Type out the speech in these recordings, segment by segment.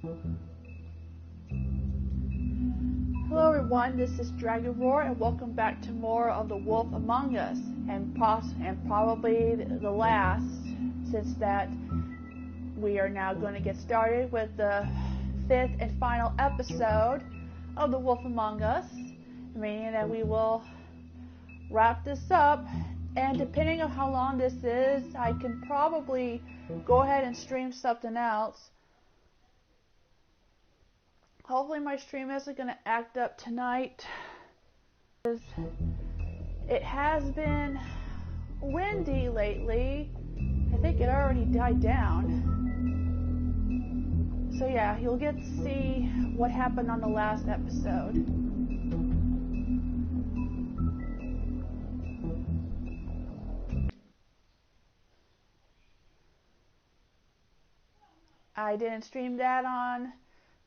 Hello everyone, this is Dragon Roar, and welcome back to more of The Wolf Among Us, and probably the last, since that we are now going to get started with the 5th and final episode of The Wolf Among Us, meaning that we will wrap this up, and depending on how long this is, I can probably go ahead and stream something else. Hopefully my stream isn't going to act up tonight. It has been windy lately. I think it already died down. So yeah, you'll get to see what happened on the last episode. I didn't stream that on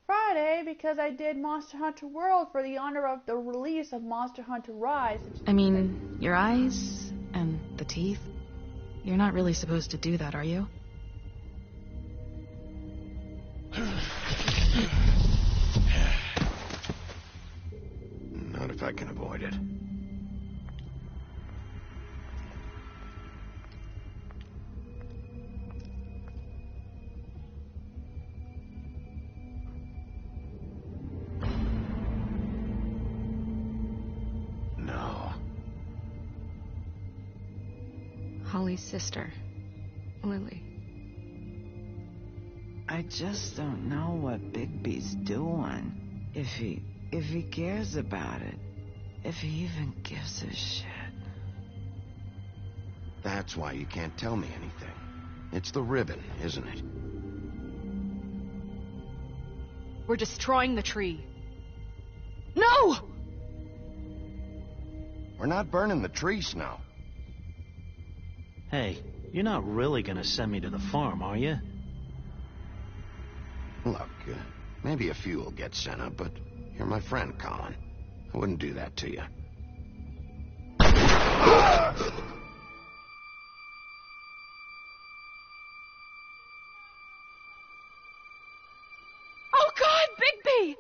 Friday because I did Monster Hunter World for the honor of the release of Monster Hunter Rise. I mean, your eyes and the teeth. You're not really supposed to do that, are you? Not if I can avoid it. Holly's sister, Lily. I just don't know what Bigby's doing. If he cares about it. If he even gives a shit. That's why you can't tell me anything. It's the ribbon, isn't it? We're destroying the tree. No! We're not burning the tree, Snow. Hey, you're not really gonna send me to the farm, are you? Look, maybe a few will get sent up, but you're my friend, Colin. I wouldn't do that to you. Oh God, Bigby!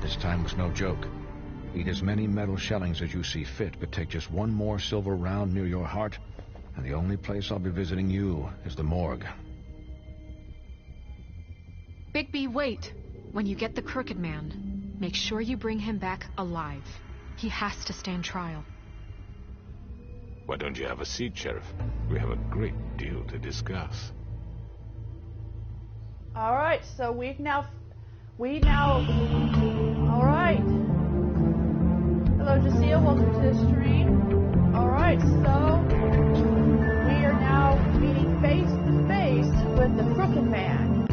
This time was no joke. Eat as many metal shellings as you see fit, but take just one more silver round near your heart, and the only place I'll be visiting you is the morgue. Bigby, wait. When you get the Crooked Man, make sure you bring him back alive. He has to stand trial. Why don't you have a seat, Sheriff? We have a great deal to discuss. Alright, so alright. Hello, Jasiah, welcome to the stream. Alright, so we are now meeting face to face with the Crooked Man.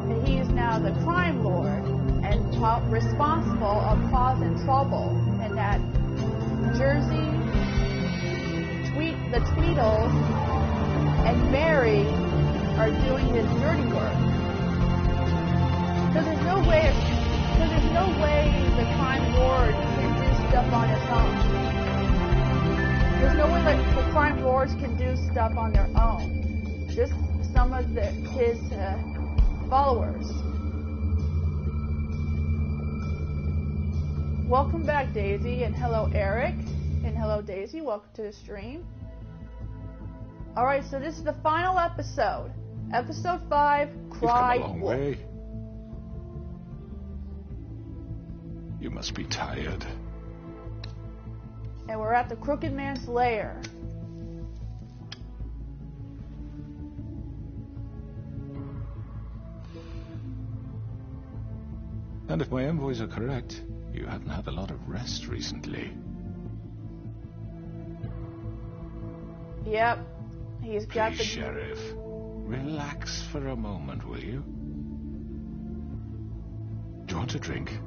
And he is now the crime lord and responsible of causing trouble in that Jersey, the Tweedles, and Mary are doing his dirty work. Because there's no way the crime lord can do stuff on his own. There's no way that the crime lords can do stuff on their own. Just some of his followers. Welcome back, Daisy, and hello, Eric, and hello, Daisy. Welcome to the stream. Alright, so this is the final episode. Episode 5, Cry You've come a long Wolf. way. You must be tired. And we're at the Crooked Man's lair. And if my envoys are correct, you haven't had a lot of rest recently. Yep. He's got Please, the... Sheriff, relax for a moment, will you? Do you want a drink?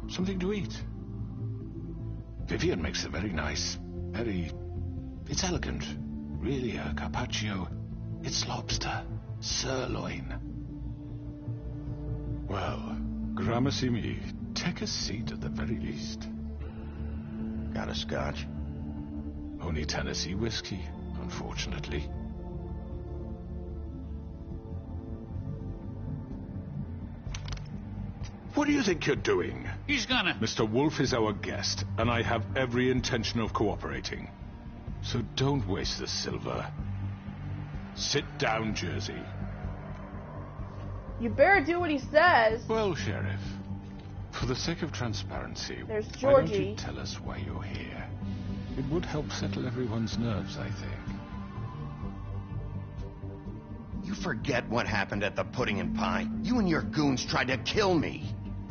Something to eat? Vivian makes a very nice, it's elegant. Really a carpaccio. It's lobster. Sirloin. Well, gramercy me. Take a seat at the very least. Got a scotch? Only Tennessee whiskey, unfortunately. What do you think you're doing? He's gonna... Mr. Wolf is our guest, and I have every intention of cooperating. So don't waste the silver. Sit down, Jersey. You better do what he says. Well, Sheriff, for the sake of transparency, There's why don't Georgie. you tell us why you're here? It would help settle everyone's nerves, I think. You forget what happened at the Pudding and Pie. You and your goons tried to kill me.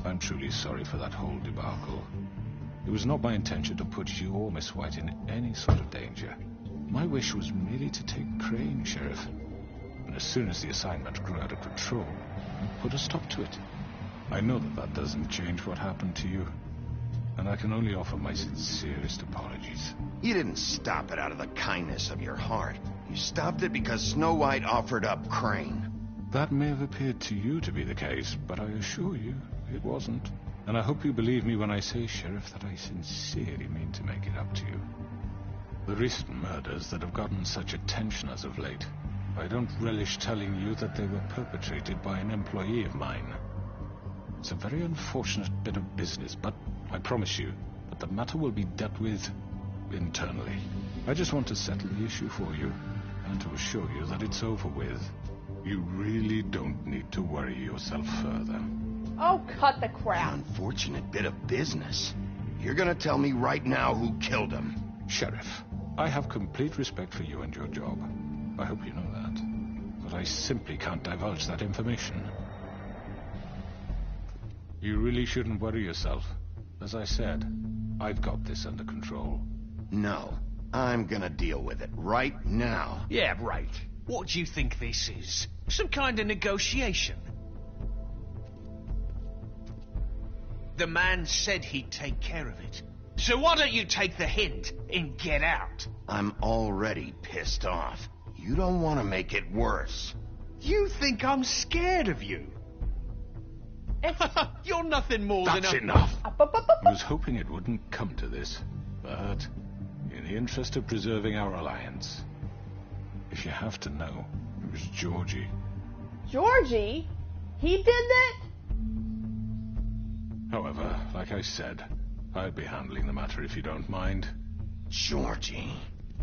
I'm truly sorry for that whole debacle. It was not my intention to put you or Miss White in any sort of danger. My wish was merely to take Crane, Sheriff. And as soon as the assignment grew out of control, I put a stop to it. I know that that doesn't change what happened to you. And I can only offer my sincerest apologies. You didn't stop it out of the kindness of your heart. You stopped it because Snow White offered up Crane. That may have appeared to you to be the case, but I assure you, it wasn't. And I hope you believe me when I say, Sheriff, that I sincerely mean to make it up to you. The recent murders that have gotten such attention as of late, I don't relish telling you that they were perpetrated by an employee of mine. It's a very unfortunate bit of business, but I promise you that the matter will be dealt with internally. I just want to settle the issue for you, and to assure you that it's over with. You really don't need to worry yourself further. Oh, cut the An crap. unfortunate bit of business. You're gonna tell me right now who killed him. Sheriff, I have complete respect for you and your job. I hope you know that. But I simply can't divulge that information. You really shouldn't worry yourself. As I said, I've got this under control. No, I'm gonna deal with it right now. Yeah, right. What do you think this is? Some kind of negotiation? The man said he'd take care of it. So why don't you take the hint and get out? I'm already pissed off. You don't want to make it worse. You think I'm scared of you? You're nothing more That's than a... enough. Up, up, up, up, I up. was hoping it wouldn't come to this, but in the interest of preserving our alliance, if you have to know, it was Georgie. Georgie? He did that? However, like I said, I'll be handling the matter if you don't mind. Georgie.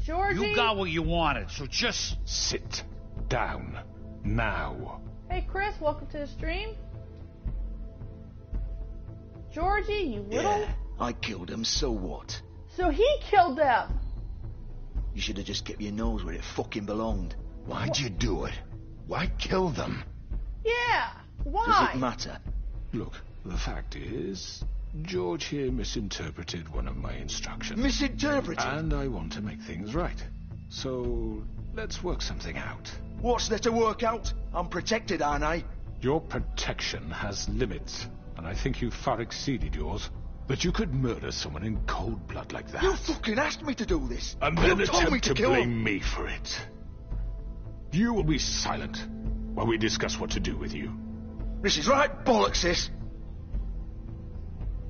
Georgie? You got what you wanted, so just... Sit down now. Hey, Chris, welcome to the stream. Georgie, you little... Yeah, I killed him, so what? So he killed them. You should have just kept your nose where it fucking belonged. Why'd you do it? Why kill them? Yeah. Does Why? it matter? Look, the fact is, George here misinterpreted one of my instructions. Misinterpreted? And I want to make things right. So, let's work something out. What's there to work out? I'm protected, aren't I? Your protection has limits, and I think you've far exceeded yours. That you could murder someone in cold blood like that. You fucking asked me to do this. And You then told me attempt to to kill blame him. me for it. You will be silent while we discuss what to do with you. This is right bollocks, this.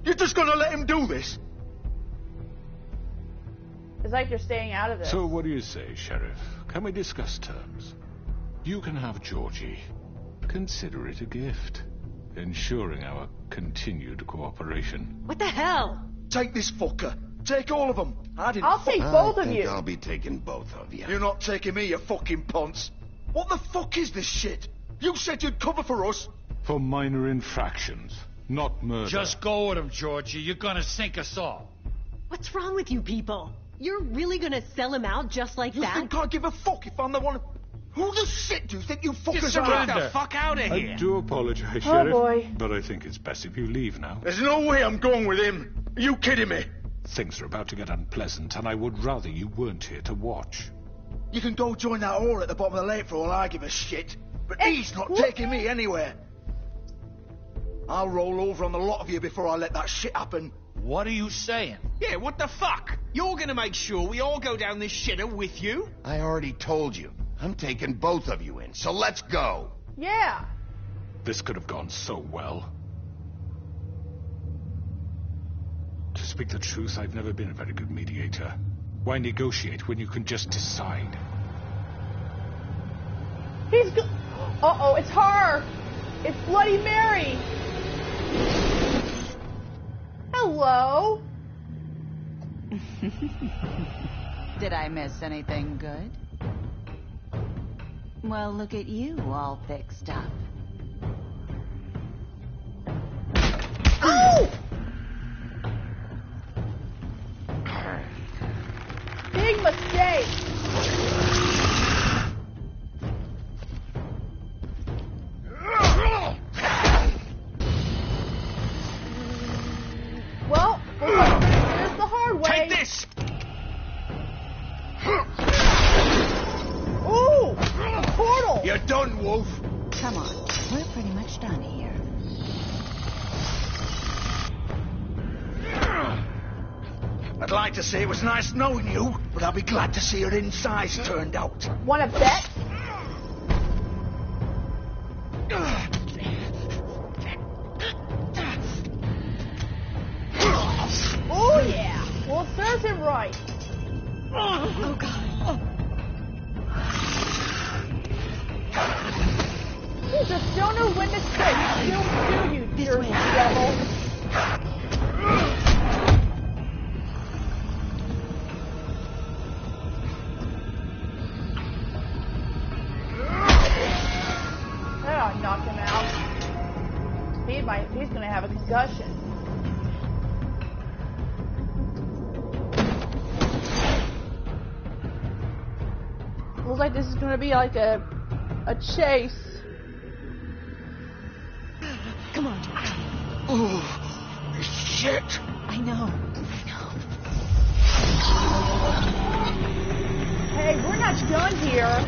You're just gonna let him do this? It's like you're staying out of this. So what do you say, Sheriff? Can we discuss terms? You can have Georgie. Consider it a gift, ensuring our continued cooperation. What the hell? Take this fucker. Take all of them. I didn't I'll fuck- take both I of think you. I'll be taking both of you. You're not taking me, you fucking ponce. What the fuck is this shit? You said you'd cover for us. For minor infractions, not murder. Just go with him, Georgie. You're gonna sink us all. What's wrong with you people? You're really gonna sell him out just like You that? think I give a fuck if I'm the one... Who the shit do you think you fuckers Just are? get the fuck out of I here. do apologize, Oh, Sheriff. boy. But I think it's best if you leave now. There's no way I'm going with him. Are you kidding me? Things are about to get unpleasant, and I would rather you weren't here to watch. You can go join that whore at the bottom of the lake for all I give a shit. But he's not Excuse taking me anywhere. I'll roll over on the lot of you before I let that shit happen. What are you saying? Yeah, what the fuck? You're gonna make sure we all go down this shitter with you? I already told you. I'm taking both of you in, so let's go. Yeah. This could have gone so well. To speak the truth, I've never been a very good mediator. Why negotiate when you can just decide? He's go- Uh-oh, it's her. It's Bloody Mary. Hello. Did I miss anything good? Well, look at you, all fixed up. Oh! Big mistake. Well, here's the hard way. Take this! Ooh! A portal! You're done, Wolf. Come on, we're pretty much done here. I'd like to say it was nice knowing you, but I'll be glad to see your insides turned out. Wanna bet? Oh yeah! Well, it serves him right. Oh, God. He's a stoner witness trick. He'll do you, dirty devil. That ought to knock him out. He's gonna have a concussion. Looks like this is gonna be like a chase. Come on. Oh, shit. I know. Hey, we're not done here.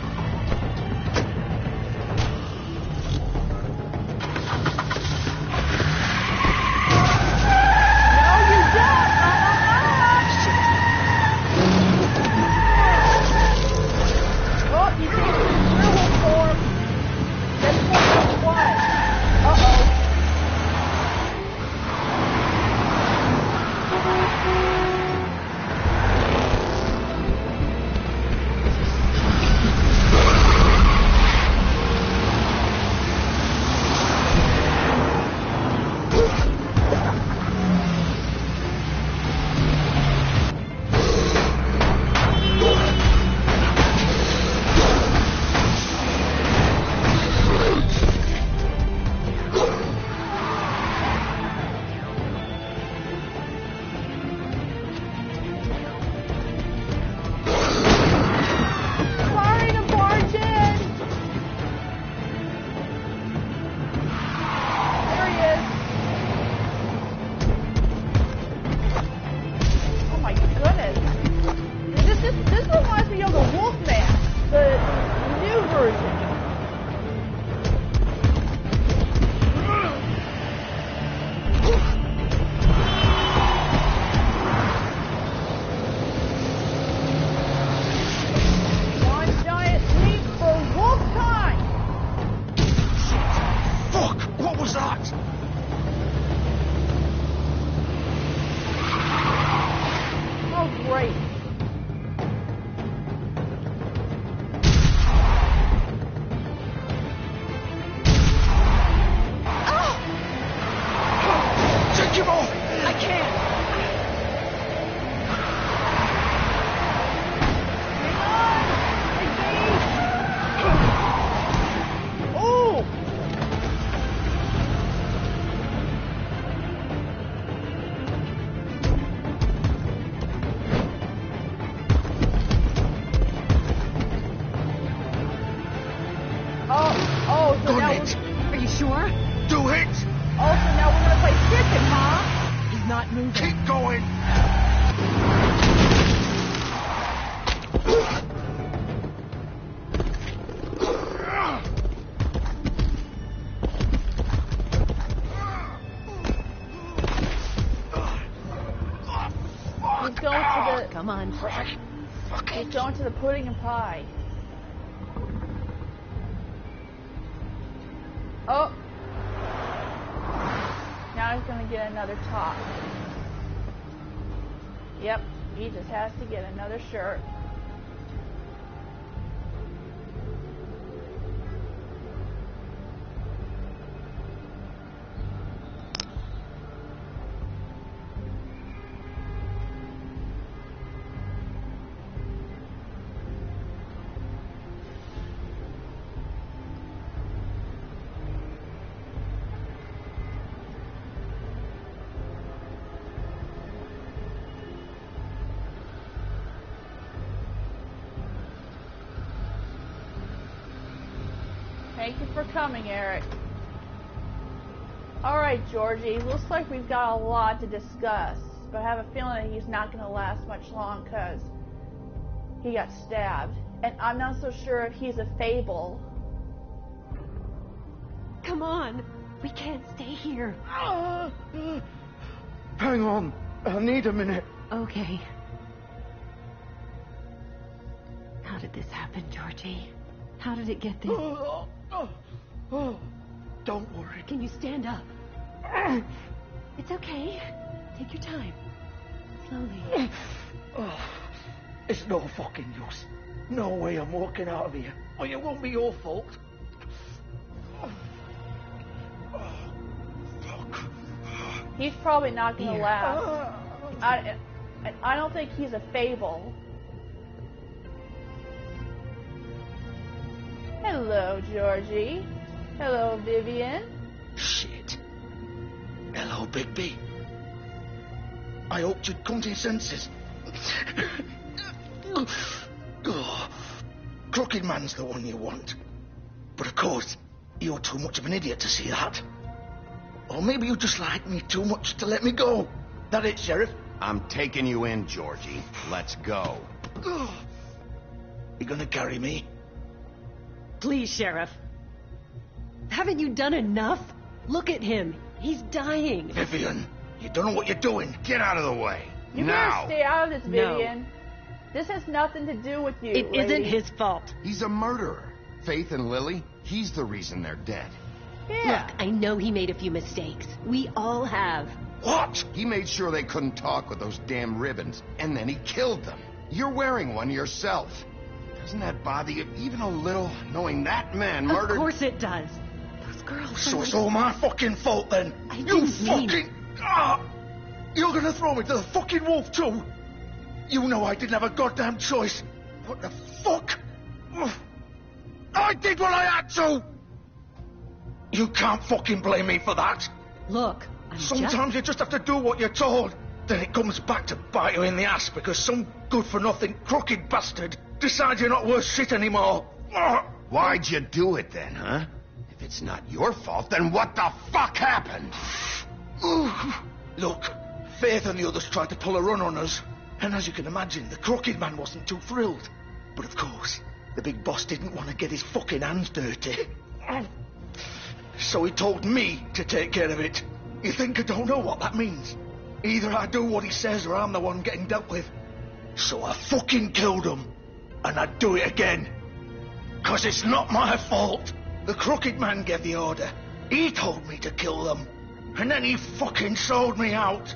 Come on. He's going to the pudding and pie. Oh! Now he's going to get another top. Yep, he just has to get another shirt. Thank you for coming, Eric. Alright, Georgie, looks like we've got a lot to discuss, but I have a feeling that he's not going to last much long because he got stabbed. And I'm not so sure if he's a fable. Come on. We can't stay here. Hang on. I need a minute. Okay. How did this happen, Georgie? How did it get there? Don't worry. Can you stand up? It's okay. Take your time. Slowly. It's no fucking use. No way I'm walking out of here. Or it won't be your fault. Fuck. He's probably not going to last. I don't think he's a fable. Hello, Georgie. Hello, Vivian. Shit. Hello, Bigby. I hoped you'd come to your senses. Crooked Man's the one you want. But of course, you're too much of an idiot to see that. Or maybe you just like me too much to let me go. That it, Sheriff? I'm taking you in, Georgie. Let's go. You gonna carry me? Please, Sheriff. Haven't you done enough? Look at him. He's dying. Vivian, you don't know what you're doing. Get out of the way. You better stay out of this, Vivian. No. This has nothing to do with you, It lady. isn't his fault. He's a murderer. Faith and Lily, he's the reason they're dead. Yeah. Look, I know he made a few mistakes. We all have. What? He made sure they couldn't talk with those damn ribbons, and then he killed them. You're wearing one yourself. Doesn't that bother you even a little, knowing that man murdered... Of course it does. Those girls So it's all my fucking fault then? You fucking... You're gonna throw me to the fucking wolf too? You know I didn't have a goddamn choice. What the fuck? I did what I had to! You can't fucking blame me for that. Look, Sometimes you just have to do what you're told. Then it comes back to bite you in the ass because some good-for-nothing crooked bastard decides you're not worth shit anymore. Why'd you do it then, huh? If it's not your fault, then what the fuck happened? Look, Faith and the others tried to pull a run on us. And as you can imagine, the Crooked Man wasn't too thrilled. But of course, the big boss didn't want to get his fucking hands dirty. So he told me to take care of it. You think I don't know what that means? Either I do what he says or I'm the one getting dealt with. So I fucking killed him. And I'd do it again. 'Cause it's not my fault. The Crooked Man gave the order. He told me to kill them. And then he fucking sold me out.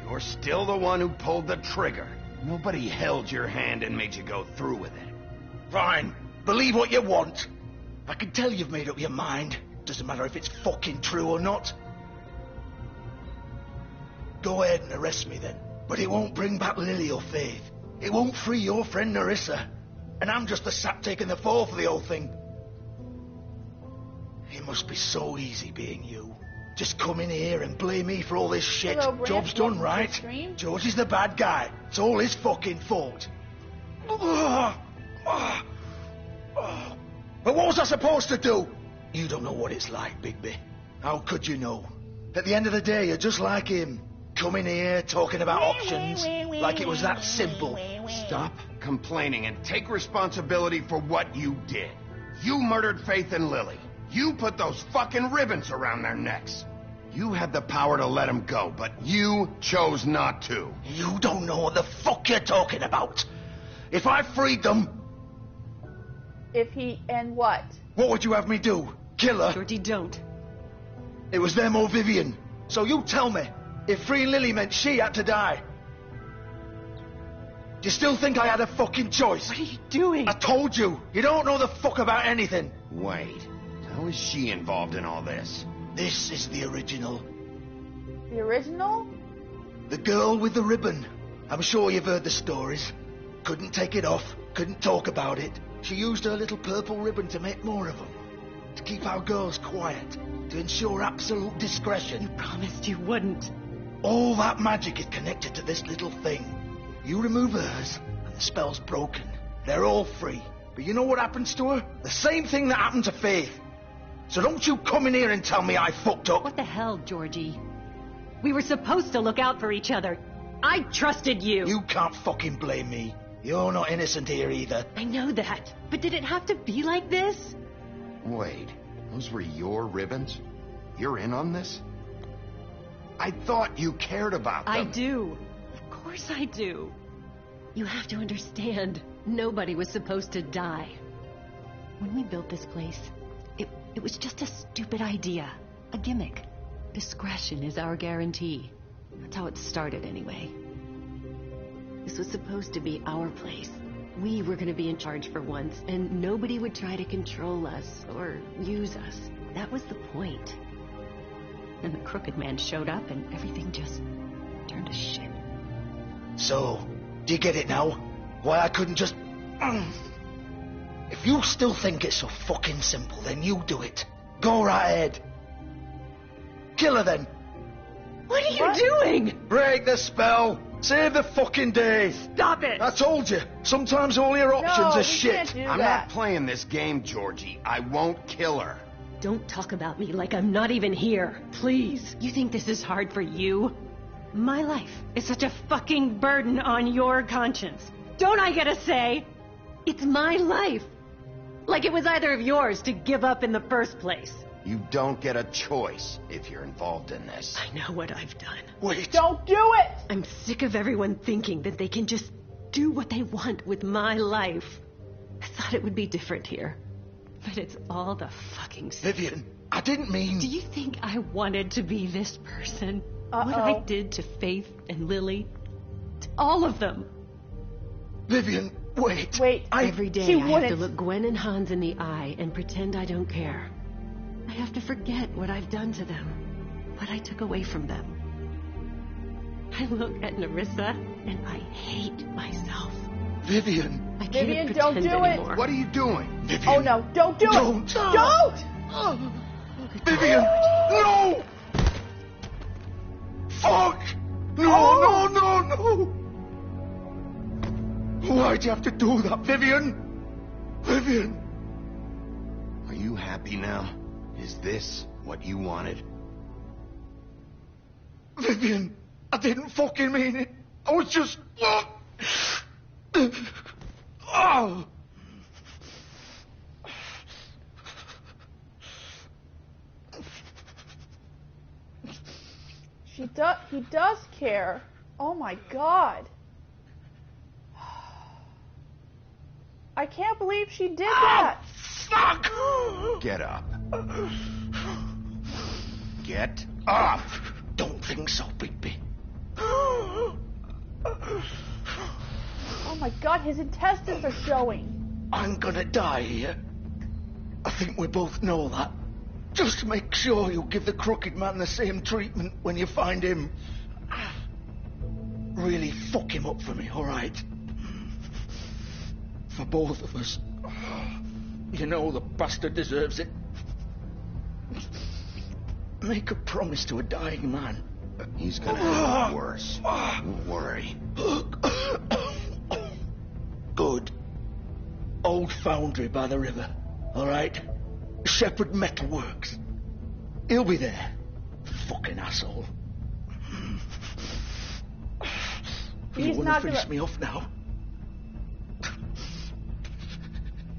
You're still the one who pulled the trigger. Nobody held your hand and made you go through with it. Fine. Believe what you want. I can tell you've made up your mind. Doesn't matter if it's fucking true or not. Go ahead and arrest me then. But it won't bring back Lily or Faith. It won't free your friend Nerissa. And I'm just the sap taking the fall for the whole thing. It must be so easy being you. Just come in here and blame me for all this shit. Hello, Job's done, right? George is the bad guy. It's all his fucking fault. But what was I supposed to do? You don't know what it's like, Bigby. How could you know? At the end of the day, you're just like him. Coming here, talking about options, like it was that simple. Stop complaining and take responsibility for what you did. You murdered Faith and Lily. You put those fucking ribbons around their necks. You had the power to let them go, but you chose not to. You don't know what the fuck you're talking about. If I freed them... And what? What would you have me do? Kill her? Georgie, don't. It was them or Vivian. So you tell me, if freeing Lily meant she had to die... Do you still think I had a fucking choice? What are you doing? I told you. You don't know the fuck about anything. Wait. How is she involved in all this? This is the original. The original? The girl with the ribbon. I'm sure you've heard the stories. Couldn't take it off. Couldn't talk about it. She used her little purple ribbon to make more of them. To keep our girls quiet. To ensure absolute discretion. You promised you wouldn't. All that magic is connected to this little thing. You remove hers, and the spell's broken. They're all free. But you know what happens to her? The same thing that happened to Faith. So don't you come in here and tell me I fucked up. What the hell, Georgie? We were supposed to look out for each other. I trusted you. You can't fucking blame me. You're not innocent here either. I know that. But did it have to be like this? Wait, those were your ribbons? You're in on this? I thought you cared about them. I do. Of course I do. You have to understand, nobody was supposed to die. When we built this place, it was just a stupid idea. A gimmick. Discretion is our guarantee. That's how it started anyway. This was supposed to be our place. We were going to be in charge for once, and nobody would try to control us or use us. That was the point. Then the crooked man showed up, and everything just turned to shit. So, do you get it now? Why I couldn't just... If you still think it's so fucking simple, then you do it. Go right ahead. Kill her then. What are you doing? Break the spell. Save the fucking day. Stop it. I told you. Sometimes all your options are shit. I'm not playing this game, Georgie. I won't kill her. Don't talk about me like I'm not even here. Please. You think this is hard for you? My life is such a fucking burden on your conscience. Don't I get a say? It's my life. Like it was either of yours to give up in the first place. You don't get a choice if you're involved in this. I know what I've done. Wait. Don't do it! I'm sick of everyone thinking that they can just do what they want with my life. I thought it would be different here. But it's all the fucking same. Vivian, I didn't mean... Do you think I wanted to be this person? What I did to Faith and Lily? To all of them. Vivian, wait. Every day I have to look Gwen and Hans in the eye and pretend I don't care. I have to forget what I've done to them, what I took away from them. I look at Nerissa and I hate myself. Vivian. I can't Vivian, pretend don't do anymore. it. What are you doing? Vivian. Oh no, don't do Don't. it! Don't! Vivian, no! Fuck! No, no. Why'd you have to do that, Vivian? Vivian. Are you happy now? Is this what you wanted? Vivian, I didn't fucking mean it. I was just... Oh! He does care. Oh my god. I can't believe she did that. Fuck! Get up. Get up! Don't think so, Bigby. Oh my god, his intestines are showing. I'm gonna die here. I think we both know that. Just make sure you give the crooked man the same treatment when you find him. Really fuck him up for me, alright? For both of us. You know the bastard deserves it. Make a promise to a dying man. He's gonna have it worse. Don't worry. Good. Old foundry by the river, alright? Shepherd Metalworks. He'll be there. Fucking asshole. You He's want not to finish gonna... me off now?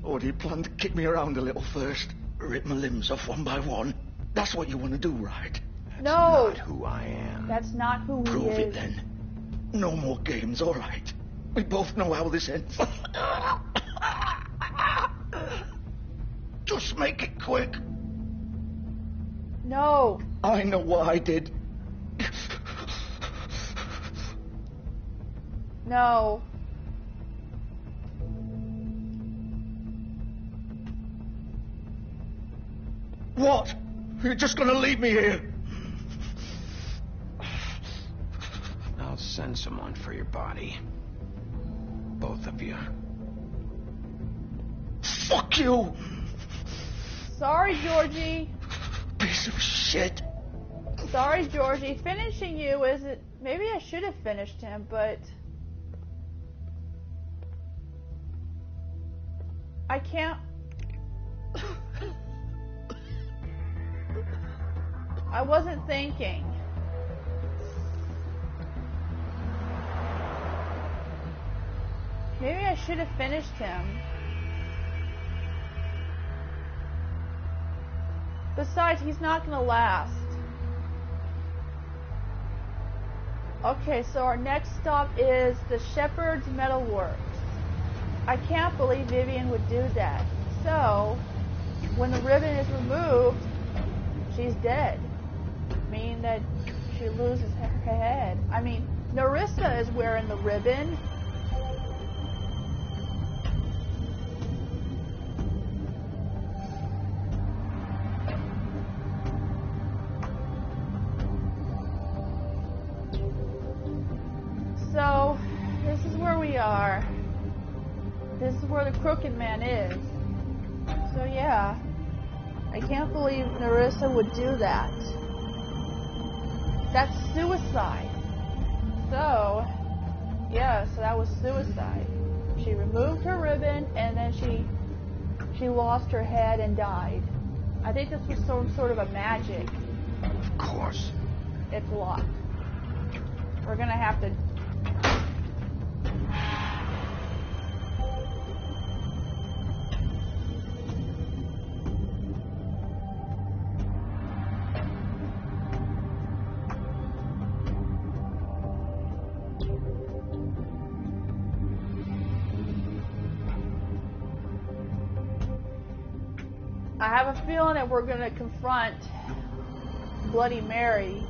Or do you plan to kick me around a little first? Rip my limbs off one by one? That's what you want to do, right? No. Not who I am. That's not who he Prove is. it then. No more games, alright? We both know how this ends. Just make it quick. No. I know what I did. No. What? You're just gonna leave me here? I'll send someone for your body. Both of you. Fuck you! Sorry, Georgie. Piece of shit. Sorry, Georgie. Finishing you isn't... Maybe I should have finished him, but... I can't... I wasn't thinking. Maybe I should have finished him. Besides, he's not gonna last. Okay, so our next stop is the Shepherd's Metalworks. I can't believe Vivian would do that. So, when the ribbon is removed, she's dead. Meaning that she loses her head. I mean, Nerissa is wearing the ribbon. So, this is where we are. This is where the Crooked Man is. So yeah, I can't believe Nerissa would do that. That's suicide. So, yeah, so that was suicide. She removed her ribbon and then she lost her head and died. I think this was some sort of a magic. Of course. It's locked. We're gonna have to... I have a feeling that we're going to confront Bloody Mary.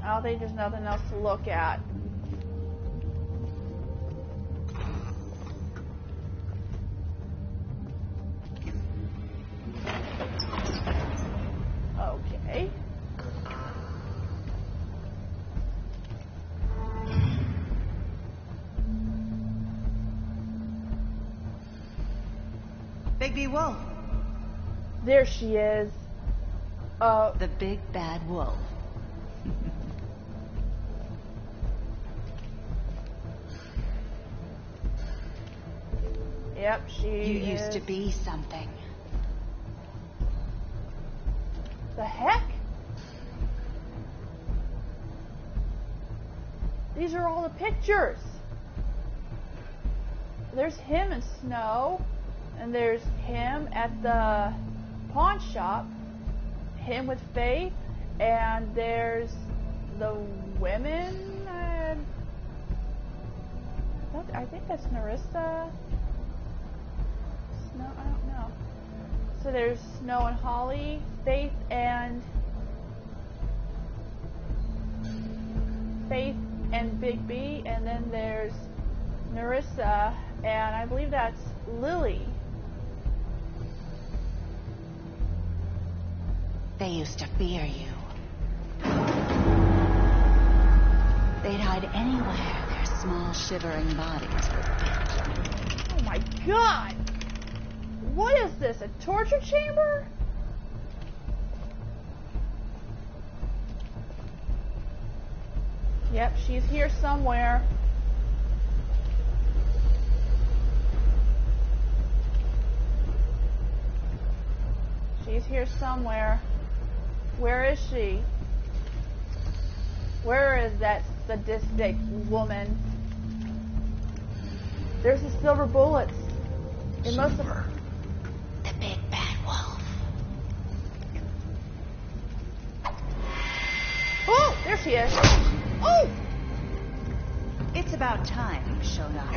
I don't think there's nothing else to look at. Okay. Bigby Wolf. There she is. The big bad wolf. Yep, she You used to be something. The heck? These are all the pictures. There's him and Snow, and there's him at the pawn shop, him with Faith, and there's the women. I think that's Nerissa. Snow, I don't know. So there's Snow and Holly, Faith and Big B, and then there's Nerissa, and I believe that's Lily. They used to fear you. They'd hide anywhere their small shivering bodies would fit. Oh my god! What is this, a torture chamber? Yep, she's here somewhere. She's here somewhere. Where is she? Where is that sadistic woman? There's the silver bullets. It must have... The big bad wolf. Oh, there she is. Oh! It's about time you showed up.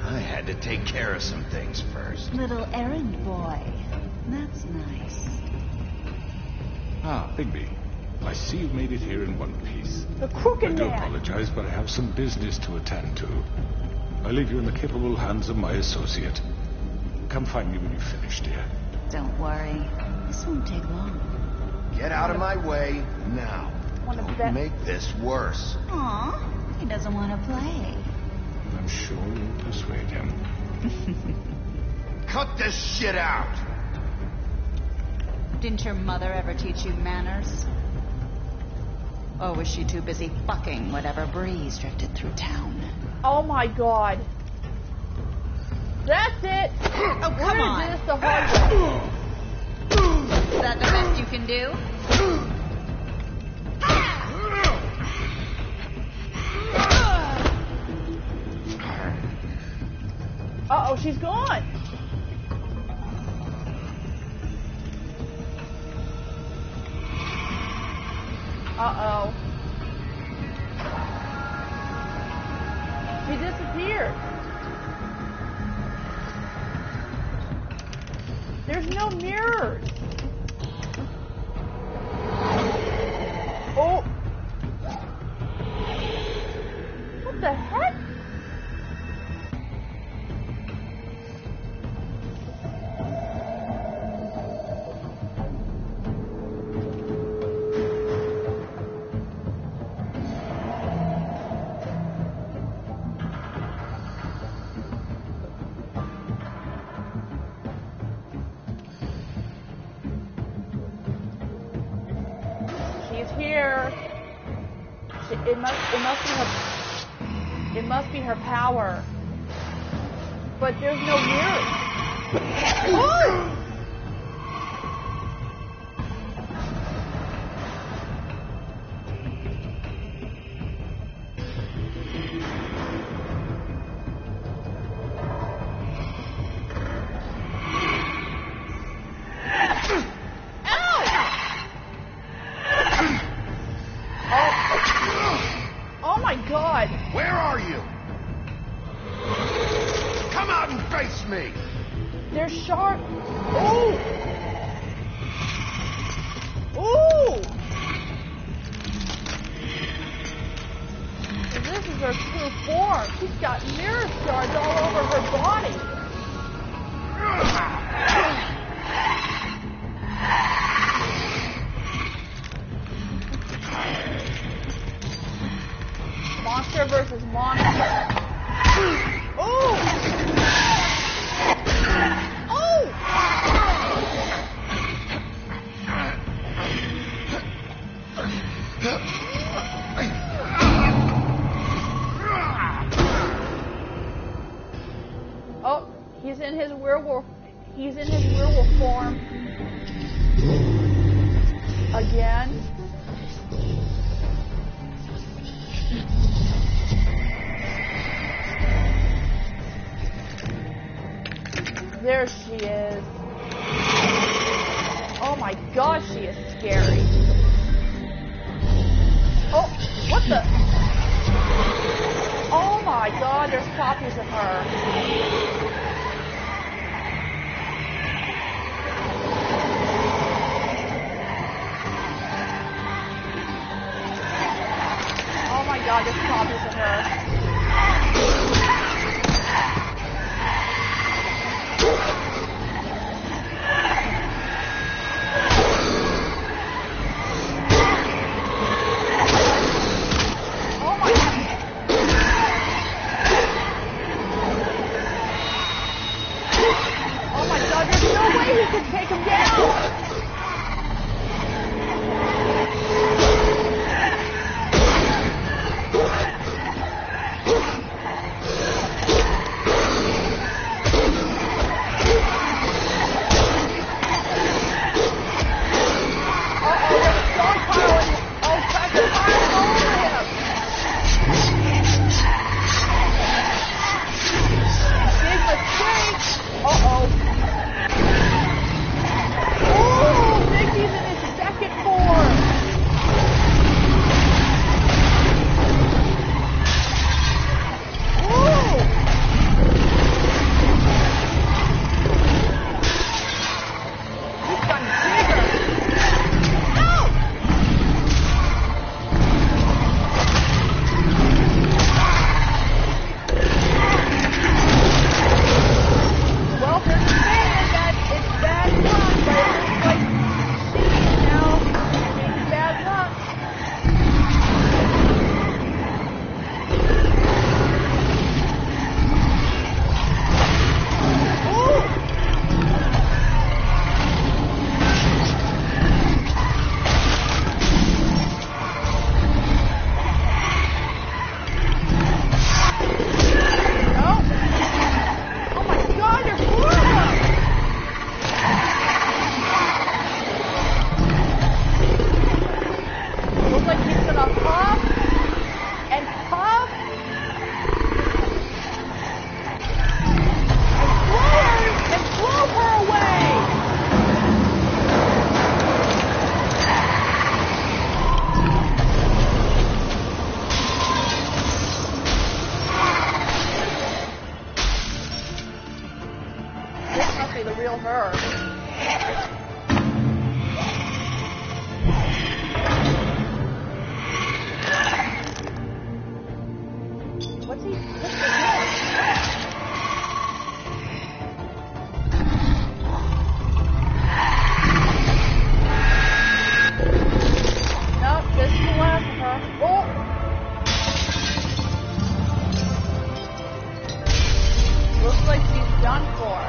I had to take care of some things first. Little errand boy. That's nice. Ah, Bigby. I see you've made it here in one piece. The Crooked I do Man. apologize, but I have some business to attend to. I leave you in the capable hands of my associate. Come find me when you've finished, dear. Don't worry. This won't take long. Get out of my way now. Don't make this worse. Aw, he doesn't want to play. I'm sure you'll persuade him. Cut this shit out! Didn't your mother ever teach you manners? Or was she too busy fucking whatever breeze drifted through town? Oh my god. That's it! Oh, come on. We're gonna do this the hard way. Is that the best you can do? Uh-oh, she's gone! Uh-oh. She disappeared. There's no mirrors. Oh. What the heck? Here, it must be her power, but there's no mirror. Oh! Oh my God! Where are you? Come out and face me! They're sharp. Ooh! Ooh! This is her true form. She's got mirror shards all over her body. Monster versus monster. Ooh! Oh! Oh, he's in his werewolf. He's in his werewolf form. Again. There she is. Oh my gosh, she is scary. Oh, what the? Oh my God, there's copies of her. Oh my God, there's copies of her. must be the real her. What's he doing? Nope, this is the last of her. Oh! Looks like she's done for.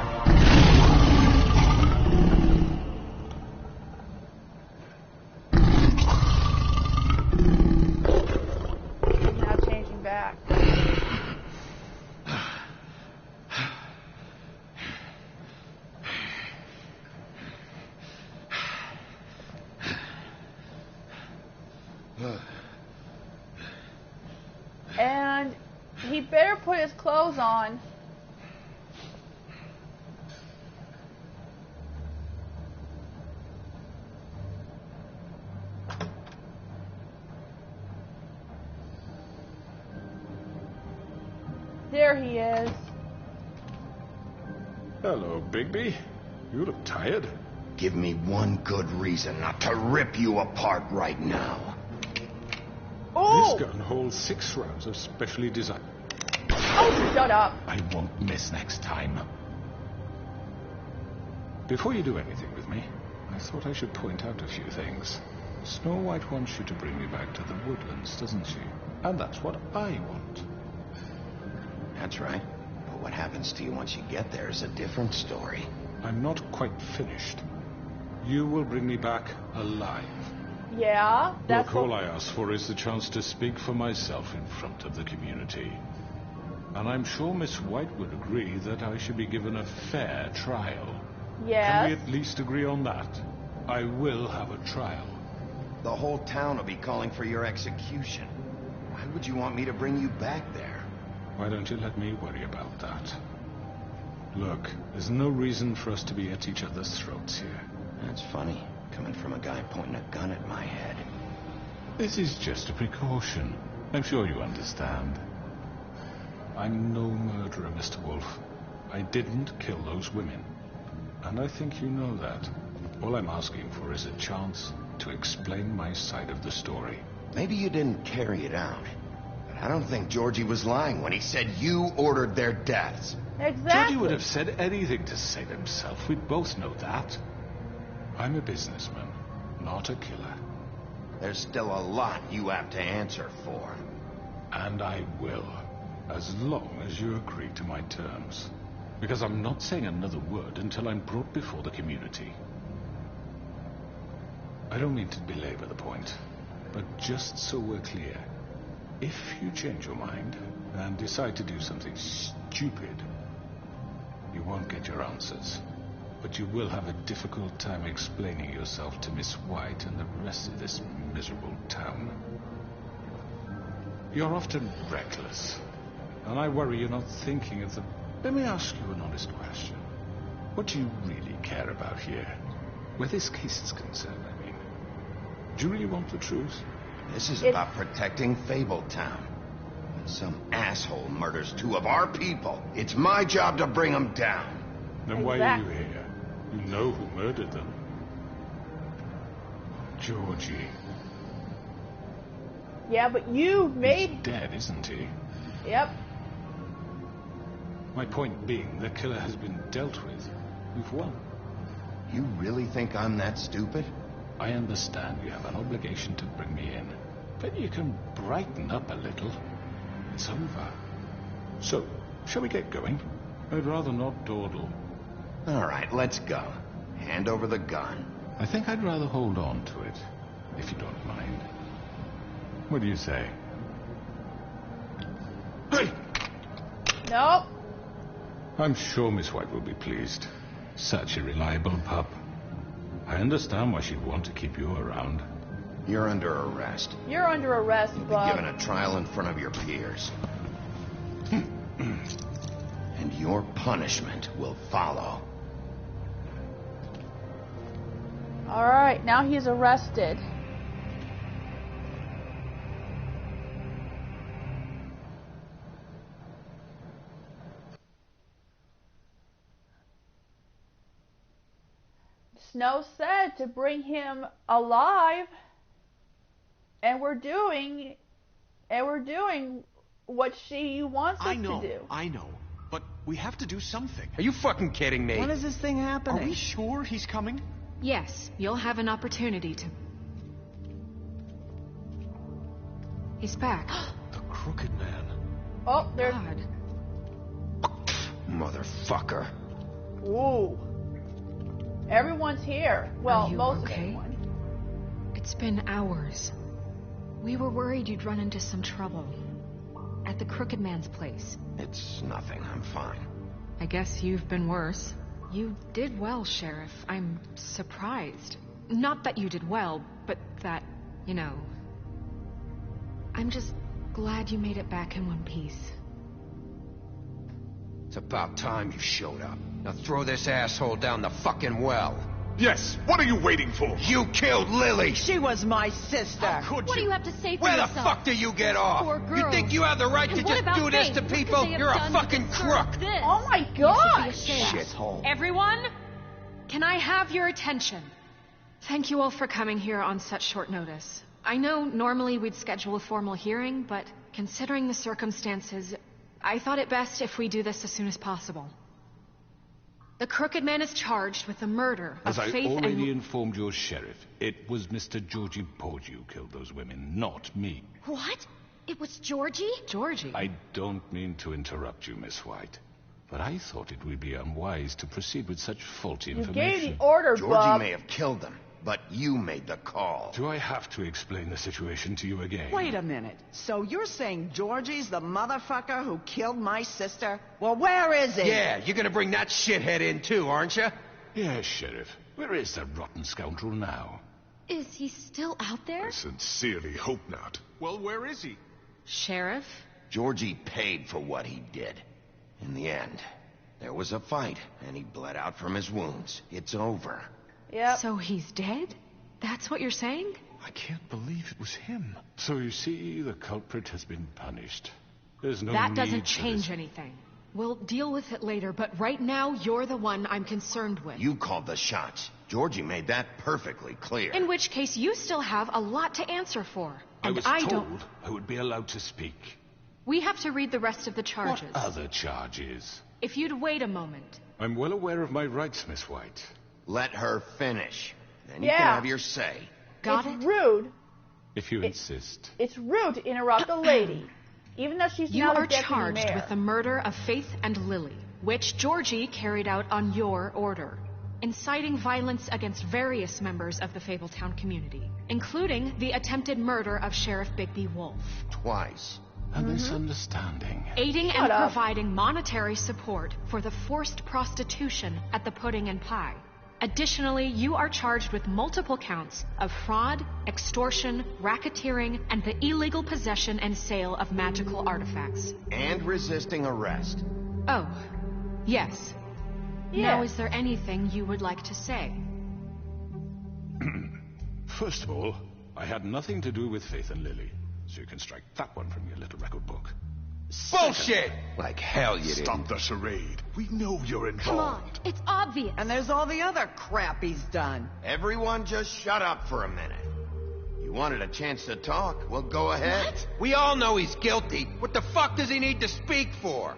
She's now changing back. And he better put his clothes on. There he is. Hello, Bigby. You look tired. Give me one good reason not to rip you apart right now. Oh! This gun holds 6 rounds of specially designed. Oh, shut up. I won't miss next time. Before you do anything with me, I thought I should point out a few things. Snow White wants you to bring me back to the woodlands, doesn't she? And that's what I want. That's right. But what happens to you once you get there is a different story. I'm not quite finished. You will bring me back alive. Yeah, that's Look, all I ask for is the chance to speak for myself in front of the community. And I'm sure Miss White would agree that I should be given a fair trial. Yes. Can we at least agree on that? I will have a trial. The whole town will be calling for your execution. Why would you want me to bring you back there? Why don't you let me worry about that? Look, there's no reason for us to be at each other's throats here. That's funny, coming from a guy pointing a gun at my head. This is just a precaution. I'm sure you understand. I'm no murderer, Mr. Wolf. I didn't kill those women. And I think you know that. All I'm asking for is a chance to explain my side of the story. Maybe you didn't carry it out. But I don't think Georgie was lying when he said you ordered their deaths. Exactly. Georgie would have said anything to save himself. We both know that. I'm a businessman, not a killer. There's still a lot you have to answer for. And I will, as long as you agree to my terms. Because I'm not saying another word until I'm brought before the community. I don't mean to belabor the point, but just so we're clear, if you change your mind and decide to do something stupid, you won't get your answers. But you will have a difficult time explaining yourself to Miss White and the rest of this miserable town. You're often reckless, and I worry you're not thinking of the... Let me ask you an honest question. What do you really care about here? Where this case is concerned, I mean. Do you really want the truth? This is about protecting Fabletown. When some asshole murders 2 of our people, it's my job to bring them down. Then why are you here? You know who murdered them. Georgie. Yeah, but you made... He's dead, isn't he? Yep. My point being, the killer has been dealt with. We've won. You really think I'm that stupid? I understand you have an obligation to bring me in. But you can brighten up a little. It's over. So, shall we get going? I'd rather not dawdle. All right, let's go. Hand over the gun. I think I'd rather hold on to it, if you don't mind. What do you say? Hey! Nope. I'm sure Miss White will be pleased. Such a reliable pup. I understand why she'd want to keep you around. You're under arrest. You're under arrest, You'll Bub. be given a trial in front of your peers. And your punishment will follow. Alright, now he's arrested. Snow said to bring him alive, and we're doing what she wants us to do. I know. But we have to do something. Are you fucking kidding me? When is this thing happening? Are we sure he's coming? Yes, you'll have an opportunity to... He's back. The Crooked Man. Oh, there's... God. Motherfucker. Ooh. Everyone's here. Well, Are you most okay? of everyone. It's been hours. We were worried you'd run into some trouble. At the Crooked Man's place. It's nothing. I'm fine. I guess you've been worse. You did well, Sheriff. I'm surprised. Not that you did well, but that, you know... I'm just glad you made it back in one piece. It's about time you showed up. Now throw this asshole down the fucking well. Yes, what are you waiting for? You killed Lily! She was my sister. How could What do you? you have to say for Where the yourself? fuck do you get off? Poor You girl. think you have the right And to what just about do this Faith? to What could people? they have You're a done to fucking deserve crook! this? Oh my You should be god! ashamed. Shithole. Everyone, can I have your attention? Thank you all for coming here on such short notice. I know normally we'd schedule a formal hearing, but considering the circumstances, I thought it best if we do this as soon as possible. The Crooked Man is charged with the murder As of I Faith already and... informed your sheriff, it was Mr. Georgie Porgy who killed those women, not me. What? It was Georgie? Georgie. I don't mean to interrupt you, Miss White, but I thought it would be unwise to proceed with such faulty You information. gave the order, Georgie Bub. may have killed them, but you made the call. Do I have to explain the situation to you again? Wait a minute. So you're saying Georgie's the motherfucker who killed my sister? Well, where is he? Yeah, you're gonna bring that shithead in too, aren't you? Yes, Sheriff. Where is that rotten scoundrel now? Is he still out there? I sincerely hope not. Well, where is he? Sheriff? Georgie paid for what he did. In the end, there was a fight, and he bled out from his wounds. It's over. Yep. So he's dead? That's what you're saying? I can't believe it was him. So you see, the culprit has been punished. There's no That need doesn't for change this. anything. We'll deal with it later, but right now, you're the one I'm concerned with. You called the shots. Georgie made that perfectly clear. In which case, you still have a lot to answer for. I And was I told don't... I would be allowed to speak. We have to read the rest of the charges. What other charges? If you'd wait a moment. I'm well aware of my rights, Miss White. Let her finish. Then you Yeah. can have your say. Got It's it? rude. If you insist. It's rude to interrupt a lady, even though she's You now the are deputy charged mayor. with the murder of Faith and Lily, which Georgie carried out on your order, inciting violence against various members of the Fabletown community, including the attempted murder of Sheriff Bigby Wolf. Twice. A misunderstanding. Aiding Shut and up. providing monetary support for the forced prostitution at the Pudding and Pie. Additionally, you are charged with multiple counts of fraud, extortion, racketeering, and the illegal possession and sale of magical artifacts. And resisting arrest. Oh, yes. Yeah. Now, is there anything you would like to say? First of all, I had nothing to do with Faith and Lily, so you can strike that one from your little record book. Bullshit! Like hell you Stop didn't. the charade. We know you're involved. Come on, it's obvious. And there's all the other crap he's done. Everyone just shut up for a minute. You wanted a chance to talk? Well, go ahead. What? We all know he's guilty. What the fuck does he need to speak for?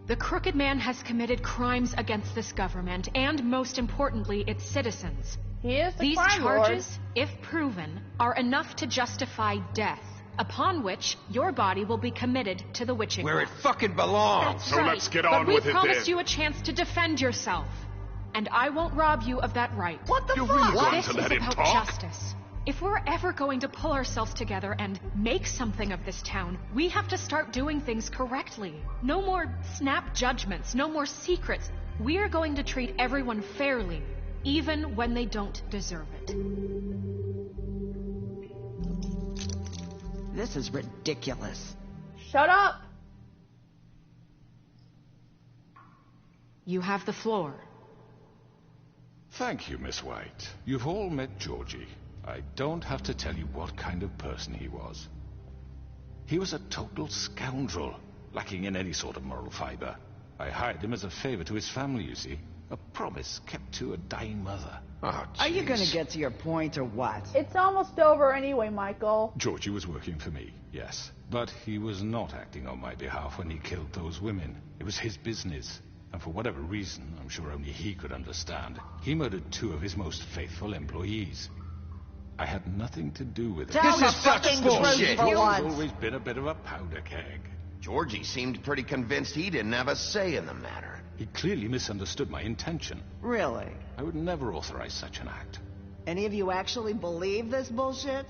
The Crooked Man has committed crimes against this government and, most importantly, its citizens. He is the These crime charges, if proven, are enough to justify death, upon which your body will be committed to the witching Where it grounds. fucking belongs. That's So right. let's get But on we with it promised then. you a chance to defend yourself, and I won't rob you of that right. What the You're fuck? really going This to is let him about talk? justice. If we're ever going to pull ourselves together and make something of this town, we have to start doing things correctly. No more snap judgments, no more secrets. We are going to treat everyone fairly, even when they don't deserve it. This is ridiculous. Shut up. You have the floor. Thank you, Miss White. You've all met Georgie. I don't have to tell you what kind of person he was. He was a total scoundrel, lacking in any sort of moral fiber. I hired him as a favor to his family, you see. A promise kept to a dying mother. Oh, Are you jeez. gonna get to your point or what? Are you gonna get to your point or what? It's almost over anyway, Michael. Georgie was working for me, yes. But he was not acting on my behalf when he killed those women. It was his business. And for whatever reason, I'm sure only he could understand, he murdered 2 of his most faithful employees. I had nothing to do with it. Tell This the is such fucking bullshit. truth for He's once. always been a bit of a powder keg. Georgie seemed pretty convinced he didn't have a say in the matter. He clearly misunderstood my intention. Really? I would never authorize such an act. Any of you actually believe this bullshit?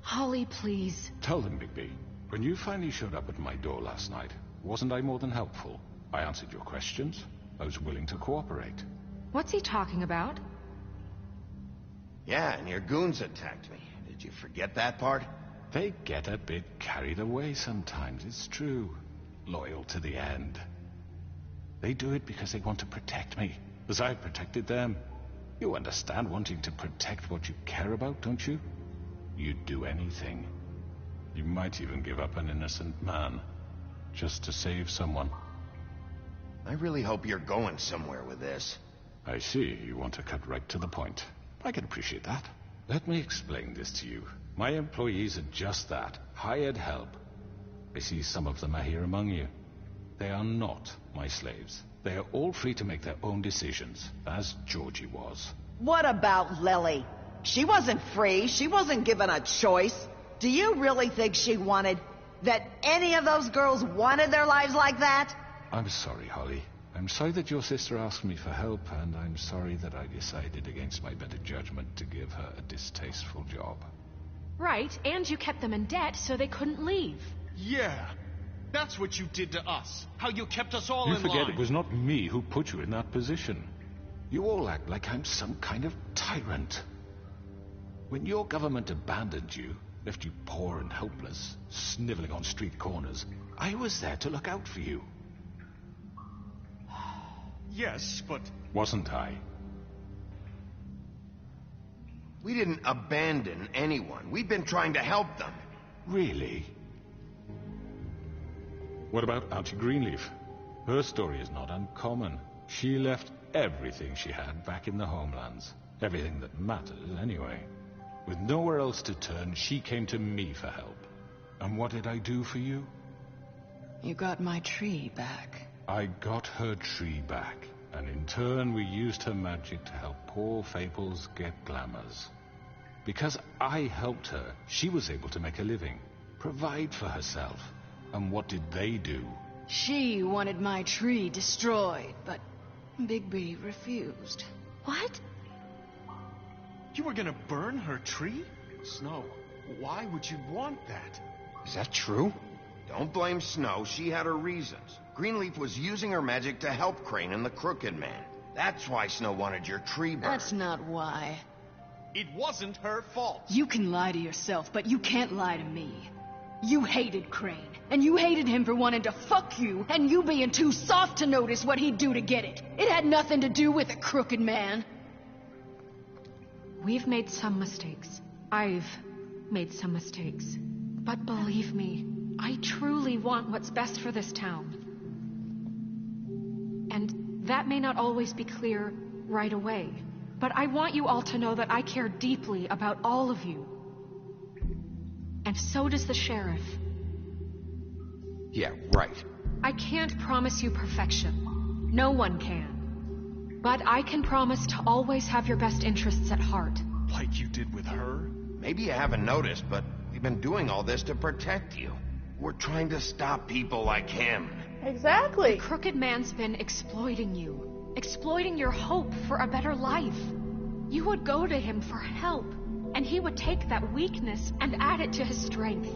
Holly, please. Tell them, Bigby. When you finally showed up at my door last night, wasn't I more than helpful? I answered your questions. I was willing to cooperate. What's he talking about? Yeah, and your goons attacked me. Did you forget that part? They get a bit carried away sometimes, it's true. Loyal to the end. They do it because they want to protect me, as I protected them. You understand wanting to protect what you care about, don't you? You'd do anything. You might even give up an innocent man, just to save someone. I really hope you're going somewhere with this. I see, you want to cut right to the point. I can appreciate that. Let me explain this to you. My employees are just that, hired help. I see some of them are here among you. They are not my slaves. They are all free to make their own decisions, as Georgie was. What about Lily? She wasn't free. She wasn't given a choice. Do you really think she wanted... that any of those girls wanted their lives like that? I'm sorry, Holly. I'm sorry that your sister asked me for help, and I'm sorry that I decided against my better judgment to give her a distasteful job. Right, and you kept them in debt so they couldn't leave. Yeah, that's what you did to us. How you kept us all You in forget line. it was not me who put you in that position. You all act like I'm some kind of tyrant. When your government abandoned you, left you poor and helpless, sniveling on street corners, I was there to look out for you. Yes, but... Wasn't I? We didn't abandon anyone. We've been trying to help them. Really? What about Auntie Greenleaf? Her story is not uncommon. She left everything she had back in the homelands. Everything that matters, anyway. With nowhere else to turn, she came to me for help. And what did I do for you? You got my tree back. I got her tree back, and in turn we used her magic to help poor Fables get glamours. Because I helped her, she was able to make a living, provide for herself. And what did they do? She wanted my tree destroyed, but Bigby refused. What? You were gonna burn her tree? Snow, why would you want that? Is that true? Don't blame Snow. She had her reasons. Greenleaf was using her magic to help Crane and the Crooked Man. That's why Snow wanted your tree burned. That's not why. It wasn't her fault. You can lie to yourself, but you can't lie to me. You hated Crane, and you hated him for wanting to fuck you, and you being too soft to notice what he'd do to get it. It had nothing to do with the Crooked Man. We've made some mistakes. I've made some mistakes. But believe me, I truly want what's best for this town. And that may not always be clear right away. But I want you all to know that I care deeply about all of you. And so does the sheriff. Yeah, right. I can't promise you perfection. No one can. But I can promise to always have your best interests at heart. Like you did with her? Maybe you haven't noticed, but we've been doing all this to protect you. We're trying to stop people like him. Exactly. The Crooked Man's been exploiting you. Exploiting your hope for a better life. You would go to him for help, and he would take that weakness and add it to his strength.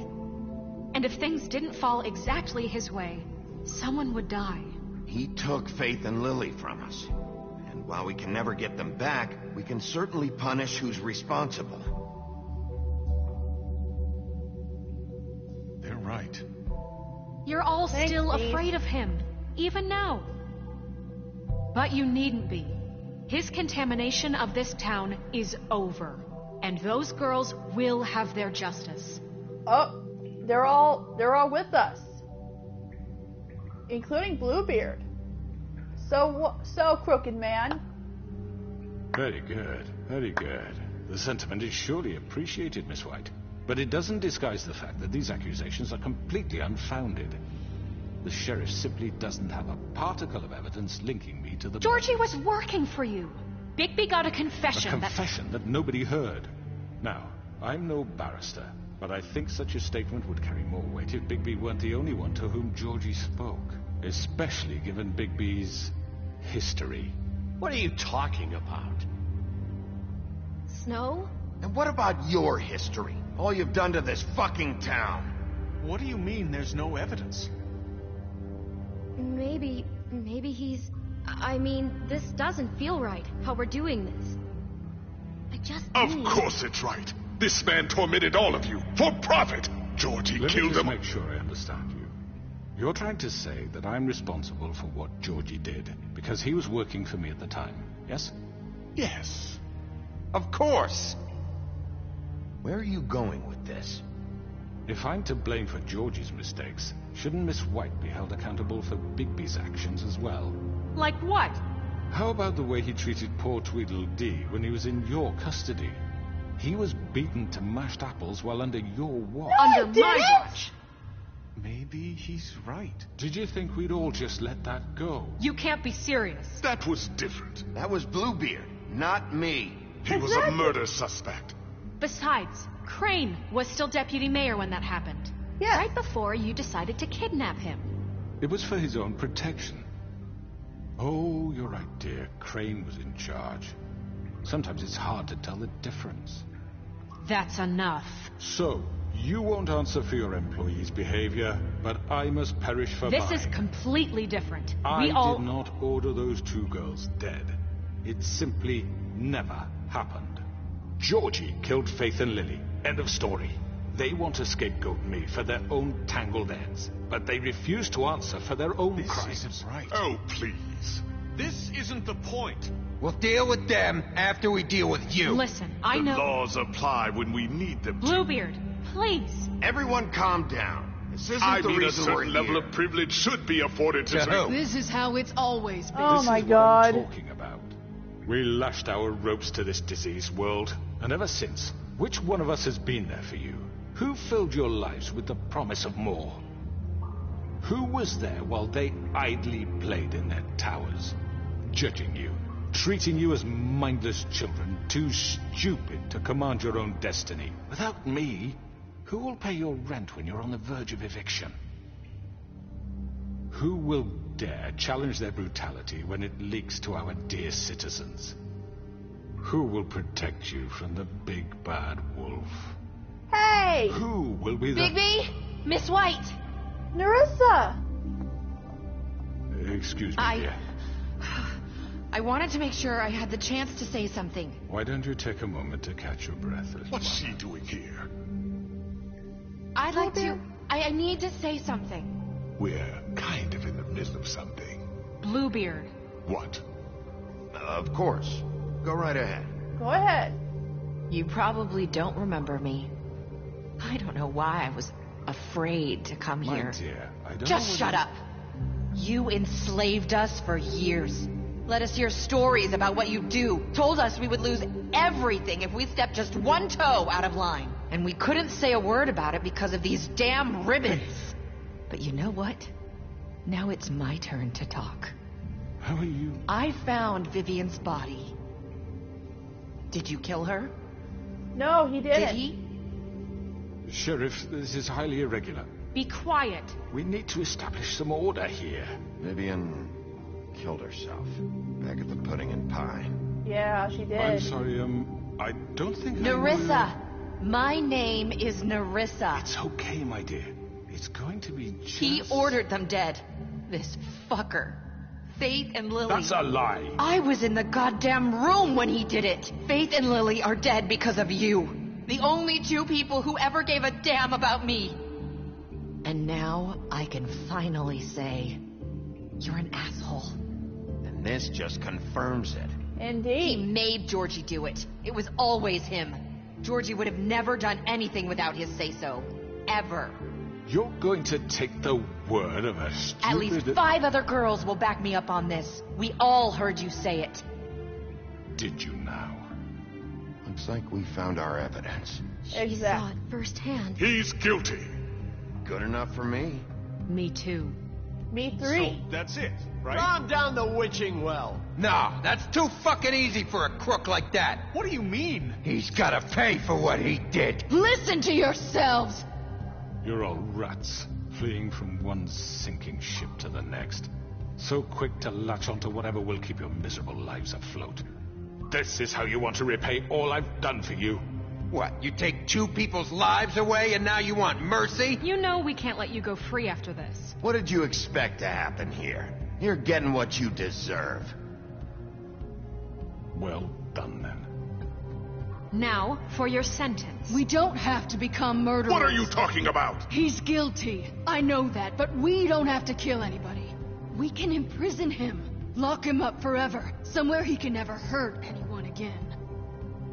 And if things didn't fall exactly his way, someone would die. He took Faith and Lily from us. And while we can never get them back, we can certainly punish who's responsible. They're right. You're all Thanks, still Steve. afraid of him, even now. But you needn't be. His contamination of this town is over. And those girls will have their justice. Oh, they're all with us. Including Bluebeard. So Crooked Man. Very good, very good. The sentiment is surely appreciated, Miss White. But it doesn't disguise the fact that these accusations are completely unfounded. The sheriff simply doesn't have a particle of evidence linking me to the... Georgie was working for you. Bigby got a confession. A confession that nobody heard. Now, I'm no barrister, but I think such a statement would carry more weight if Bigby weren't the only one to whom Georgie spoke. Especially given Bigby's history. What are you talking about? Snow? And what about your history? All you've done to this fucking town. What do you mean there's no evidence? Maybe he's... I mean, this doesn't feel right, how we're doing this. I just Of course it's right. This man tormented all of you, for profit. Georgie killed him. Let me just make sure I understand you. You're trying to say that I'm responsible for what Georgie did, because he was working for me at the time, yes? Yes. Of course. Where are you going with this? If I'm to blame for Georgie's mistakes, shouldn't Miss White be held accountable for Bigby's actions as well? Like what? How about the way he treated poor Tweedledee when he was in your custody? He was beaten to mashed apples while under your watch. Under my watch. Maybe he's right. Did you think we'd all just let that go? You can't be serious. That was different. That was Bluebeard, not me. He was a murder suspect. Besides, Crane was still deputy mayor when that happened. Yes. Right before you decided to kidnap him. It was for his own protection. Oh, you're right, dear. Crane was in charge. Sometimes it's hard to tell the difference. That's enough. So, you won't answer for your employees' behavior, but I must perish for mine. This is completely different. I did not order those two girls dead. It simply never happened. Georgie killed Faith and Lily. End of story. They want to scapegoat me for their own tangled ends, but they refuse to answer for their own crimes. This isn't right. Oh, please. This isn't the point. We'll deal with them after we deal with you. Listen, I know... The laws apply when we need them to. Bluebeard, please. Everyone calm down. This isn't I the mean, a reason we're certain level here. of privilege should be afforded to... who? This is how it's always been. Oh my This is God. what I'm talking about. We lashed our ropes to this diseased world, and ever since, which one of us has been there for you? Who filled your lives with the promise of more? Who was there while they idly played in their towers, judging you, treating you as mindless children, too stupid to command your own destiny? Without me, who will pay your rent when you're on the verge of eviction? Who will dare challenge their brutality when it leaks to our dear citizens? Who will protect you from the big bad wolf? Hey! Who will be the... Bigby! Miss White! Nerissa! Excuse me, dear. I wanted to make sure I had the chance to say something. Why don't you take a moment to catch your breath? What's she doing here? I'd like to... I need to say something. We're kind of in the middle of something. Bluebeard. What? Of course. Go right ahead. Go ahead. You probably don't remember me. I don't know why I was afraid to come My here. dear, I don't Just know shut up. You enslaved us for years. Let us hear stories about what you do. Told us we would lose everything if we stepped just one toe out of line. And we couldn't say a word about it because of these damn ribbons. But you know what? Now it's my turn to talk. How are you? I found Vivian's body. Did you kill her? No, he didn't. Did he? Sheriff, this is highly irregular. Be quiet. We need to establish some order here. Vivian killed herself back at the Pudding and Pie. Yeah, she did. I'm sorry, I don't think Nerissa! My name is Nerissa. It's okay, my dear. It's going to be just... He ordered them dead. This fucker. Faith and Lily. That's a lie. I was in the goddamn room when he did it. Faith and Lily are dead because of you. The only two people who ever gave a damn about me. And now I can finally say, you're an asshole. And this just confirms it. Indeed. He made Georgie do it. It was always him. Georgie would have never done anything without his say-so. Ever. You're going to take the word of a stupid... At least 5 other girls will back me up on this. We all heard you say it. Did you now? Looks like we found our evidence. She saw it firsthand. He's guilty. Good enough for me. Me too. Me 3. So that's it, right? Calm down the witching well. No, that's too fucking easy for a crook like that. What do you mean? He's gotta pay for what he did. Listen to yourselves! You're all rats, fleeing from one sinking ship to the next. So quick to latch onto whatever will keep your miserable lives afloat. This is how you want to repay all I've done for you? What, you take 2 people's lives away and now you want mercy? You know we can't let you go free after this. What did you expect to happen here? You're getting what you deserve. Well done, then. Now, for your sentence. We don't have to become murderers. What are you talking about? He's guilty. I know that, but we don't have to kill anybody. We can imprison him. Lock him up forever. Somewhere he can never hurt anyone again.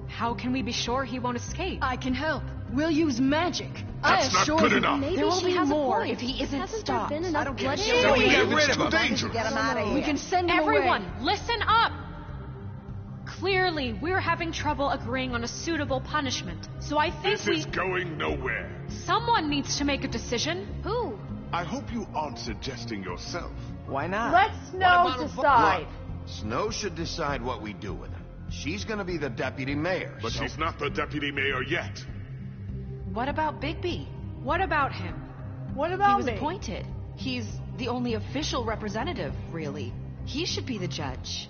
How can we be sure he won't escape? I can help. We'll use magic. That's not good enough. Maybe There will she be has more a point. if he isn't Hasn't stopped. there been enough blood? So we get rid of him. Dangerous. Get him out of here. We can send him Everyone, away. listen up! Clearly, we're having trouble agreeing on a suitable punishment. So I think This is going nowhere. someone needs to make a decision. Who? I hope you aren't suggesting yourself. Why not? Let Snow decide. Look, Snow should decide what we do with him. She's gonna be the deputy mayor. But so... she's not the deputy mayor yet. What about Bigby? What about him? What He about was me? appointed. He's the only official representative, really. He should be the judge.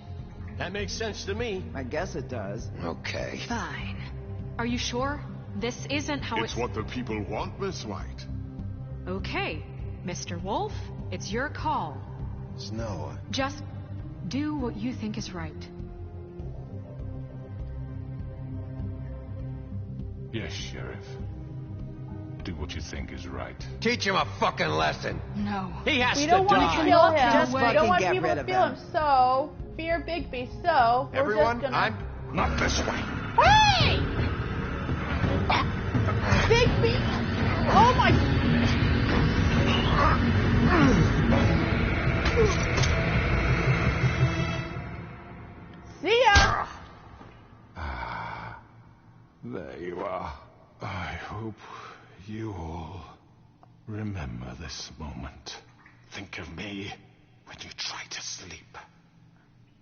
That makes sense to me. I guess it does. Okay. Fine. Are you sure? This isn't how It's what the people want, Miss White. Okay, Mr. Wolf, it's your call. Snow. Just do what you think is right. Yes, Sheriff. Do what you think is right. Teach him a fucking lesson. No. He has We to don't want to die. kill him. Just We fucking don't want get people rid to of feel him. him. So, fear Bigby. So, we're Everyone, just gonna... I'm... Not this way. Hey! Bigby! Oh my... See ya! There you are. I hope you all remember this moment. Think of me when you try to sleep.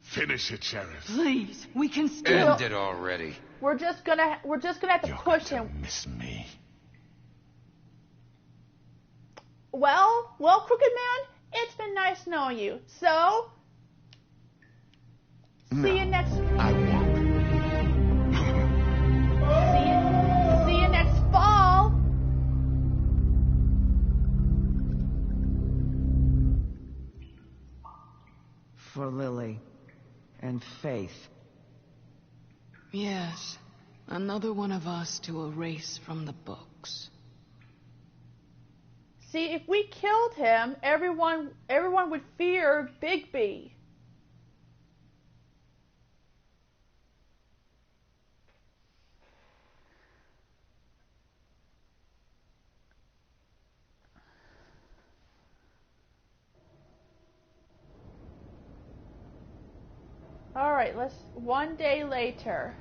Finish it, Sheriff. Please, we can still... End it already. We're just gonna have to push him. Miss me. Well, Crooked Man, it's been nice knowing you. So, see you next. I won't. See you next fall. For Lily and Faith. Yes, another one of us to erase from the books. See, if we killed him, everyone would fear Bigby. All right, let's. One day later.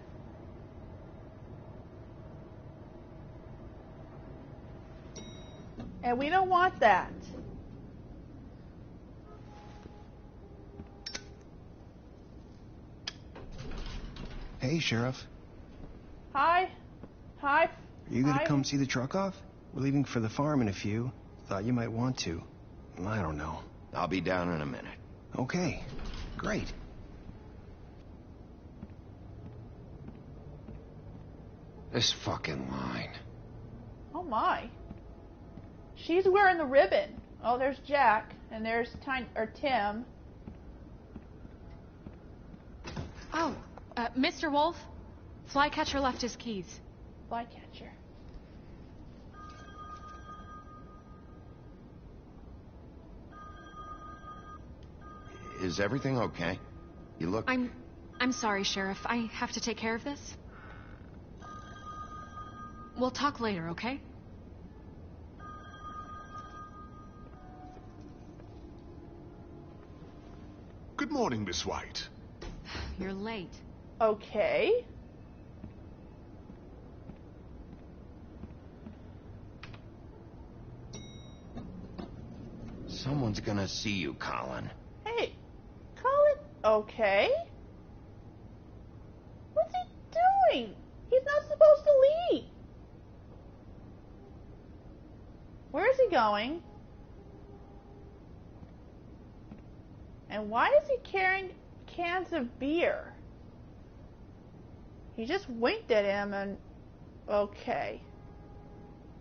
And we don't want that. Hey, Sheriff. Hi. Hi. Are you gonna Hi. come see the truck off? We're leaving for the farm in a few. Thought you might want to. I don't know. I'll be down in a minute. Okay. Great. This fucking line. Oh my. She's wearing the ribbon. Oh, there's Jack, and there's Tim. Oh, Mr. Wolf, Flycatcher left his keys. Flycatcher. Is everything okay? You look... I'm sorry, Sheriff. I have to take care of this. We'll talk later, okay? Good morning, Miss White. You're late. Okay. Someone's gonna see you, Colin. Hey, Colin. Okay. What's he doing? He's not supposed to leave. Where is he going? And why is he carrying cans of beer? He just winked at him and... Okay.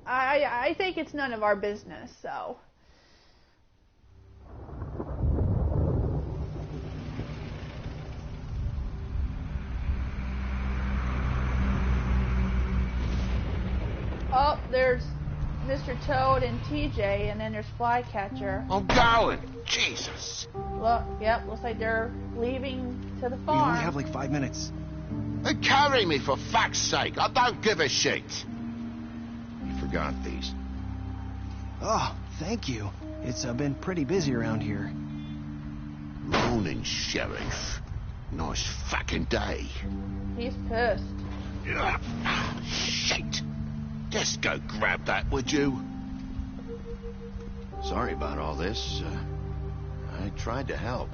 I think it's none of our business, so... Oh, there's Mr. Toad and TJ, and then there's Flycatcher. I'm going! Jesus! Look, yep, looks like they're leaving to the We farm. only have like 5 minutes. Hey, carry me for fuck's sake! I don't give a shit! You forgot these. Oh, thank you. It's been pretty busy around here. Morning, Sheriff. Nice fucking day. He's pissed. Shit! Just go grab that, would you? Sorry about all this. I tried to help.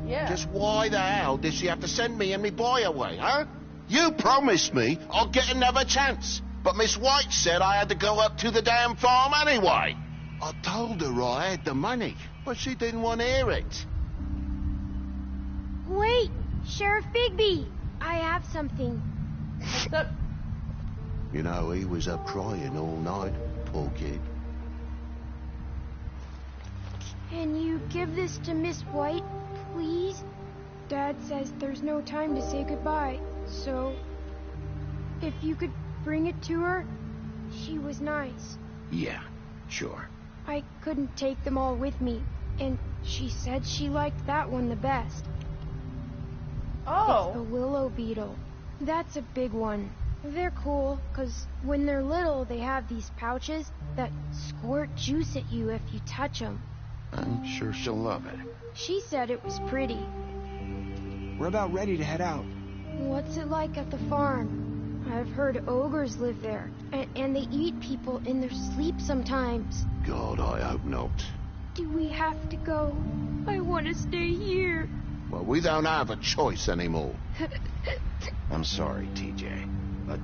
Yeah. Just why the hell did she have to send me and me boy away, huh? You promised me I'll get another chance. But Miss White said I had to go up to the damn farm anyway. I told her I had the money, but she didn't want to hear it. Wait, Sheriff Bigby, I have something. What's up? You know, he was up crying all night, poor kid. Can you give this to Miss White, please? Dad says there's no time to say goodbye, so if you could bring it to her, she was nice. Yeah, sure. I couldn't take them all with me, and she said she liked that one the best. Oh. It's the willow beetle. That's a big one. They're cool, 'cause when they're little, they have these pouches that squirt juice at you if you touch them. I'm sure she'll love it. She said it was pretty. We're about ready to head out. What's it like at the farm? I've heard ogres live there, and they eat people in their sleep sometimes. God, I hope not. Do we have to go? I want to stay here. Well, we don't have a choice anymore. I'm sorry, TJ. But,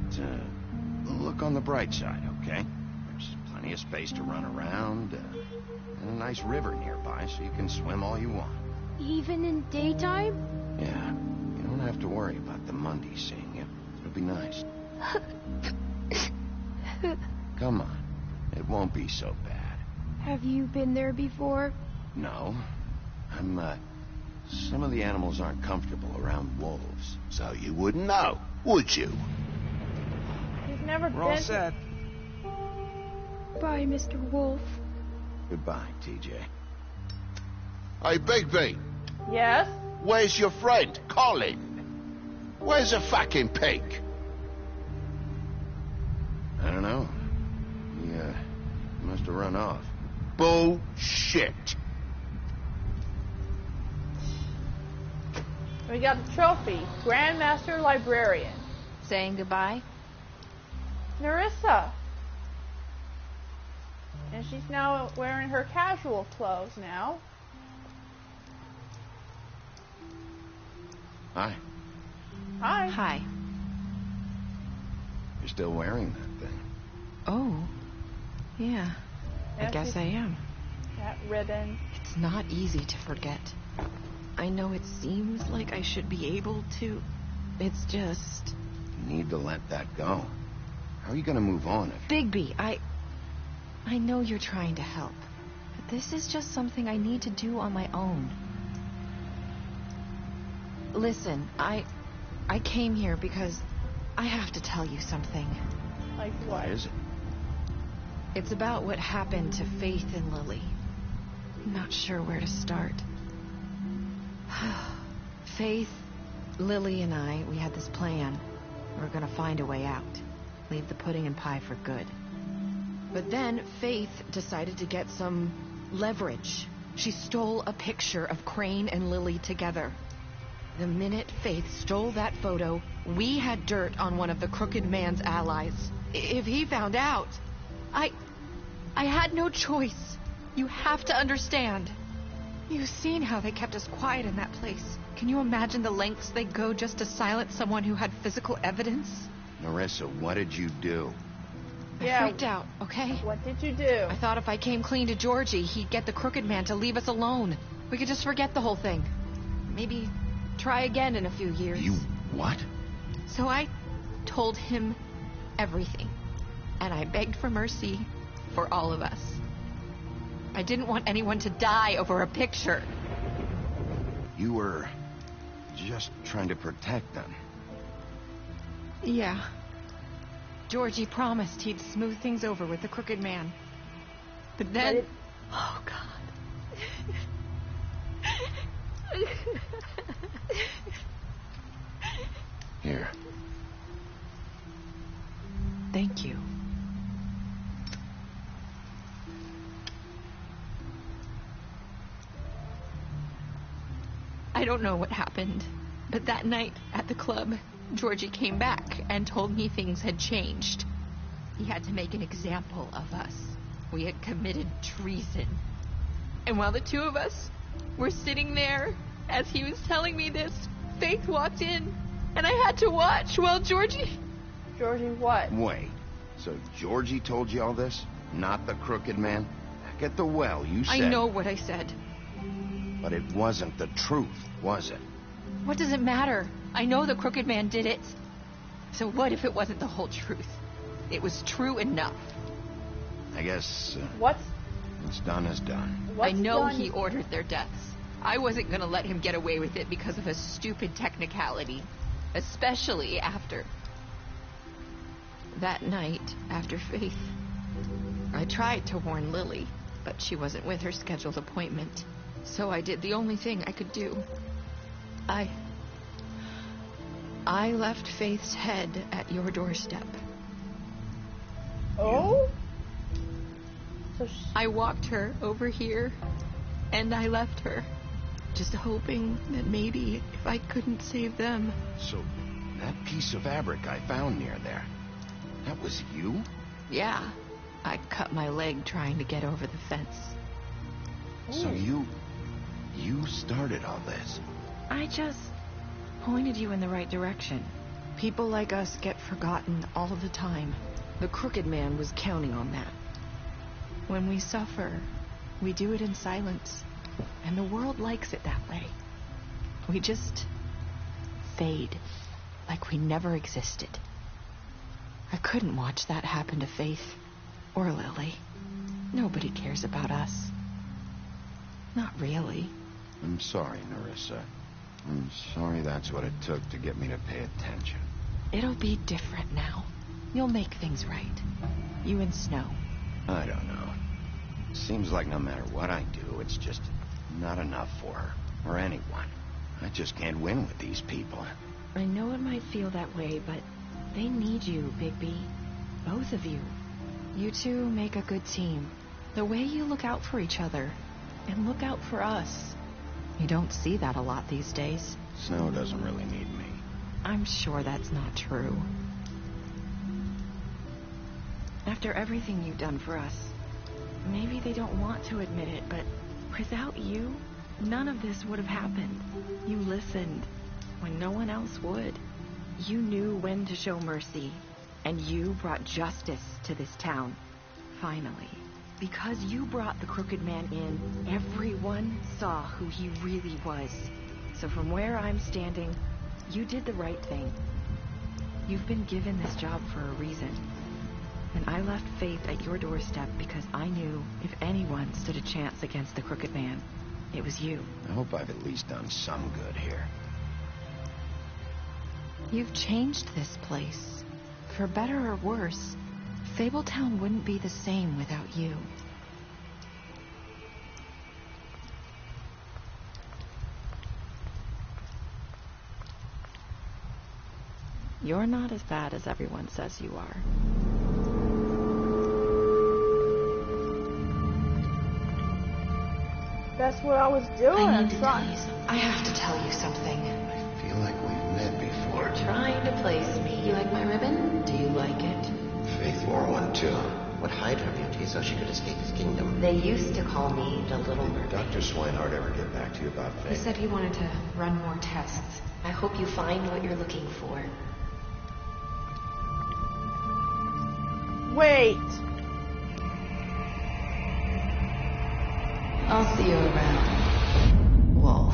look on the bright side, okay? There's plenty of space to run around, and a nice river nearby, so you can swim all you want. Even in daytime? Yeah, you don't have to worry about the Mundy seeing you. It'll be nice. Come on, it won't be so bad. Have you been there before? No, some of the animals aren't comfortable around wolves, so you wouldn't know, would you? He's never We're been. all set. Bye, Mr. Wolf. Goodbye, TJ. Hey, Bigby. Yes? Where's your friend, Colin? Where's the fucking pig? I don't know. He must have run off. Bullshit. We got the trophy. Grandmaster Librarian. Saying goodbye? Nerissa. And she's now wearing her casual clothes now. Hi. Hi. Hi. You're still wearing that thing. Oh. Yeah. I Yes, guess I am. That ribbon. It's not easy to forget. I know it seems like I should be able to. It's just... You need to let that go. How are you gonna move on if... Bigby, I know you're trying to help. But this is just something I need to do on my own. Listen, I came here because I have to tell you something. Like what? What is it? It's about what happened to Faith and Lily. I'm not sure where to start. Faith, Lily, and I, we had this plan. We were gonna find a way out. Leave the pudding and pie for good. But then Faith decided to get some leverage. She stole a picture of Crane and Lily together. The minute Faith stole that photo, we had dirt on one of the Crooked Man's allies. If he found out, I had no choice. You have to understand. You've seen how they kept us quiet in that place. Can you imagine the lengths they go just to silence someone who had physical evidence? Nerissa, what did you do? I freaked out, okay? What did you do? I thought if I came clean to Georgie, he'd get the Crooked Man to leave us alone. We could just forget the whole thing. Maybe try again in a few years. You what? So I told him everything. And I begged for mercy for all of us. I didn't want anyone to die over a picture. You were just trying to protect them. Yeah. Georgie promised he'd smooth things over with the Crooked Man. But then... Oh, God. Here. Thank you. I don't know what happened, but that night at the club, Georgie came back and told me things had changed. He had to make an example of us. We had committed treason. And while the two of us were sitting there, as he was telling me this, Faith walked in, and I had to watch while Georgie... Georgie what? Wait, so Georgie told you all this? Not the Crooked Man? Back at the well, you said... I know what I said. But it wasn't the truth, was it? What does it matter? I know the Crooked Man did it. So what if it wasn't the whole truth? It was true enough. I guess... What's done is done. I know he ordered their deaths. I wasn't going to let him get away with it because of a stupid technicality. Especially after... that night, after Faith. I tried to warn Lily, but she wasn't with her scheduled appointment. So I did the only thing I could do. I left Faith's head at your doorstep. Oh? So I walked her over here, and I left her, just hoping that maybe if I couldn't save them. So, that piece of fabric I found near there, that was you? Yeah, I cut my leg trying to get over the fence. So you started all this? I just pointed you in the right direction. People like us get forgotten all the time. The Crooked Man was counting on that. When we suffer, we do it in silence. And the world likes it that way. We just fade, like we never existed. I couldn't watch that happen to Faith or Lily. Nobody cares about us. Not really. I'm sorry, Nerissa. I'm sorry that's what it took to get me to pay attention. It'll be different now. You'll make things right. You and Snow. I don't know. Seems like no matter what I do, it's just not enough for her, or anyone. I just can't win with these people. I know it might feel that way, but they need you, Bigby. Both of you. You two make a good team. The way you look out for each other, and look out for us. You don't see that a lot these days. Snow doesn't really need me. I'm sure that's not true. After everything you've done for us, maybe they don't want to admit it, but without you, none of this would have happened. You listened when no one else would. You knew when to show mercy, and you brought justice to this town. Finally. Because you brought the Crooked Man in, everyone saw who he really was. So from where I'm standing, you did the right thing. You've been given this job for a reason. And I left Faith at your doorstep because I knew if anyone stood a chance against the Crooked Man, it was you. I hope I've at least done some good here. You've changed this place. For better or worse, Fabletown wouldn't be the same without you. You're not as bad as everyone says you are. That's what I was doing. I need to tell you something. I have to tell you something. I feel like we've met before. You're trying to place me. You like my ribbon? Do you like it? Faith wore one too. Would hide her beauty so she could escape his kingdom. They used to call me the Little Mermaid. Dr. Swinehart ever get back to you about Faith? He said he wanted to run more tests. I hope you find what you're looking for. Wait. I'll see you around, Wolf.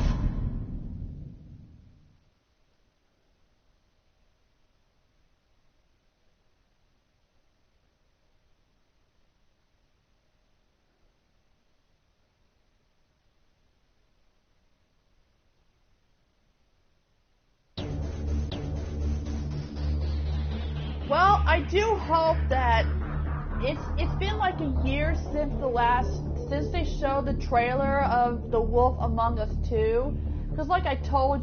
Well, I do hope that it's been like a year since they showed the trailer of The Wolf Among Us 2. Because like I told,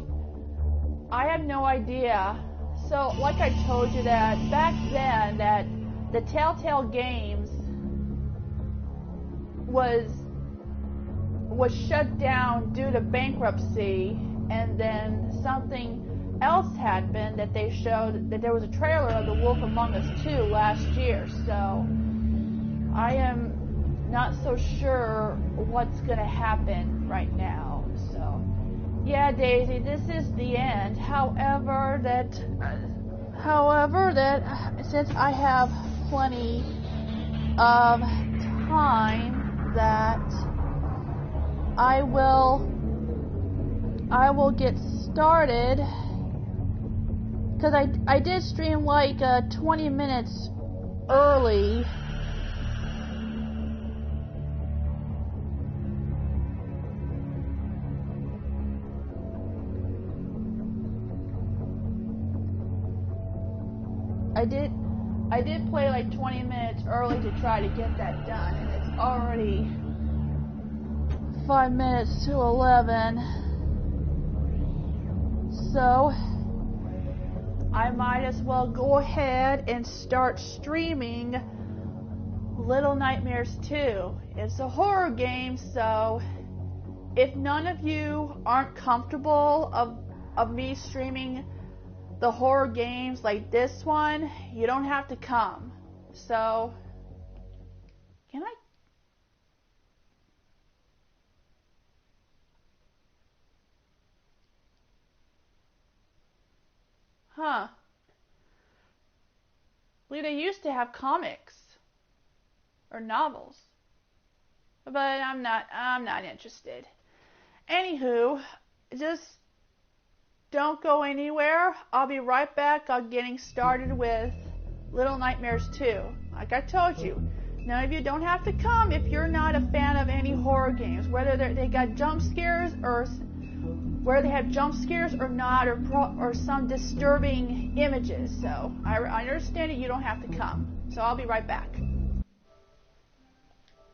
I have no idea. So like I told you that back then that the Telltale Games was shut down due to bankruptcy, and then something else happened that they showed that there was a trailer of The Wolf Among Us 2 last year. So I am not so sure what's going to happen right now. So yeah, Daisy, this is the end. However, that since I have plenty of time, that I will get started, because I did stream like 20 minutes early. I did play like 20 minutes early to try to get that done, and it's already 5 minutes to 11. So I might as well go ahead and start streaming Little Nightmares 2. It's a horror game, so if none of you aren't comfortable of me streaming the horror games like this one, you don't have to come. So, can I? Huh. They used to have comics or novels, but I'm not interested. Anywho, just don't go anywhere. I'll be right back on getting started with Little Nightmares 2. Like I told you, none of you don't have to come if you're not a fan of any horror games, whether they got jump scares or whether they have jump scares or not, or some disturbing images. So I understand that you don't have to come. So I'll be right back.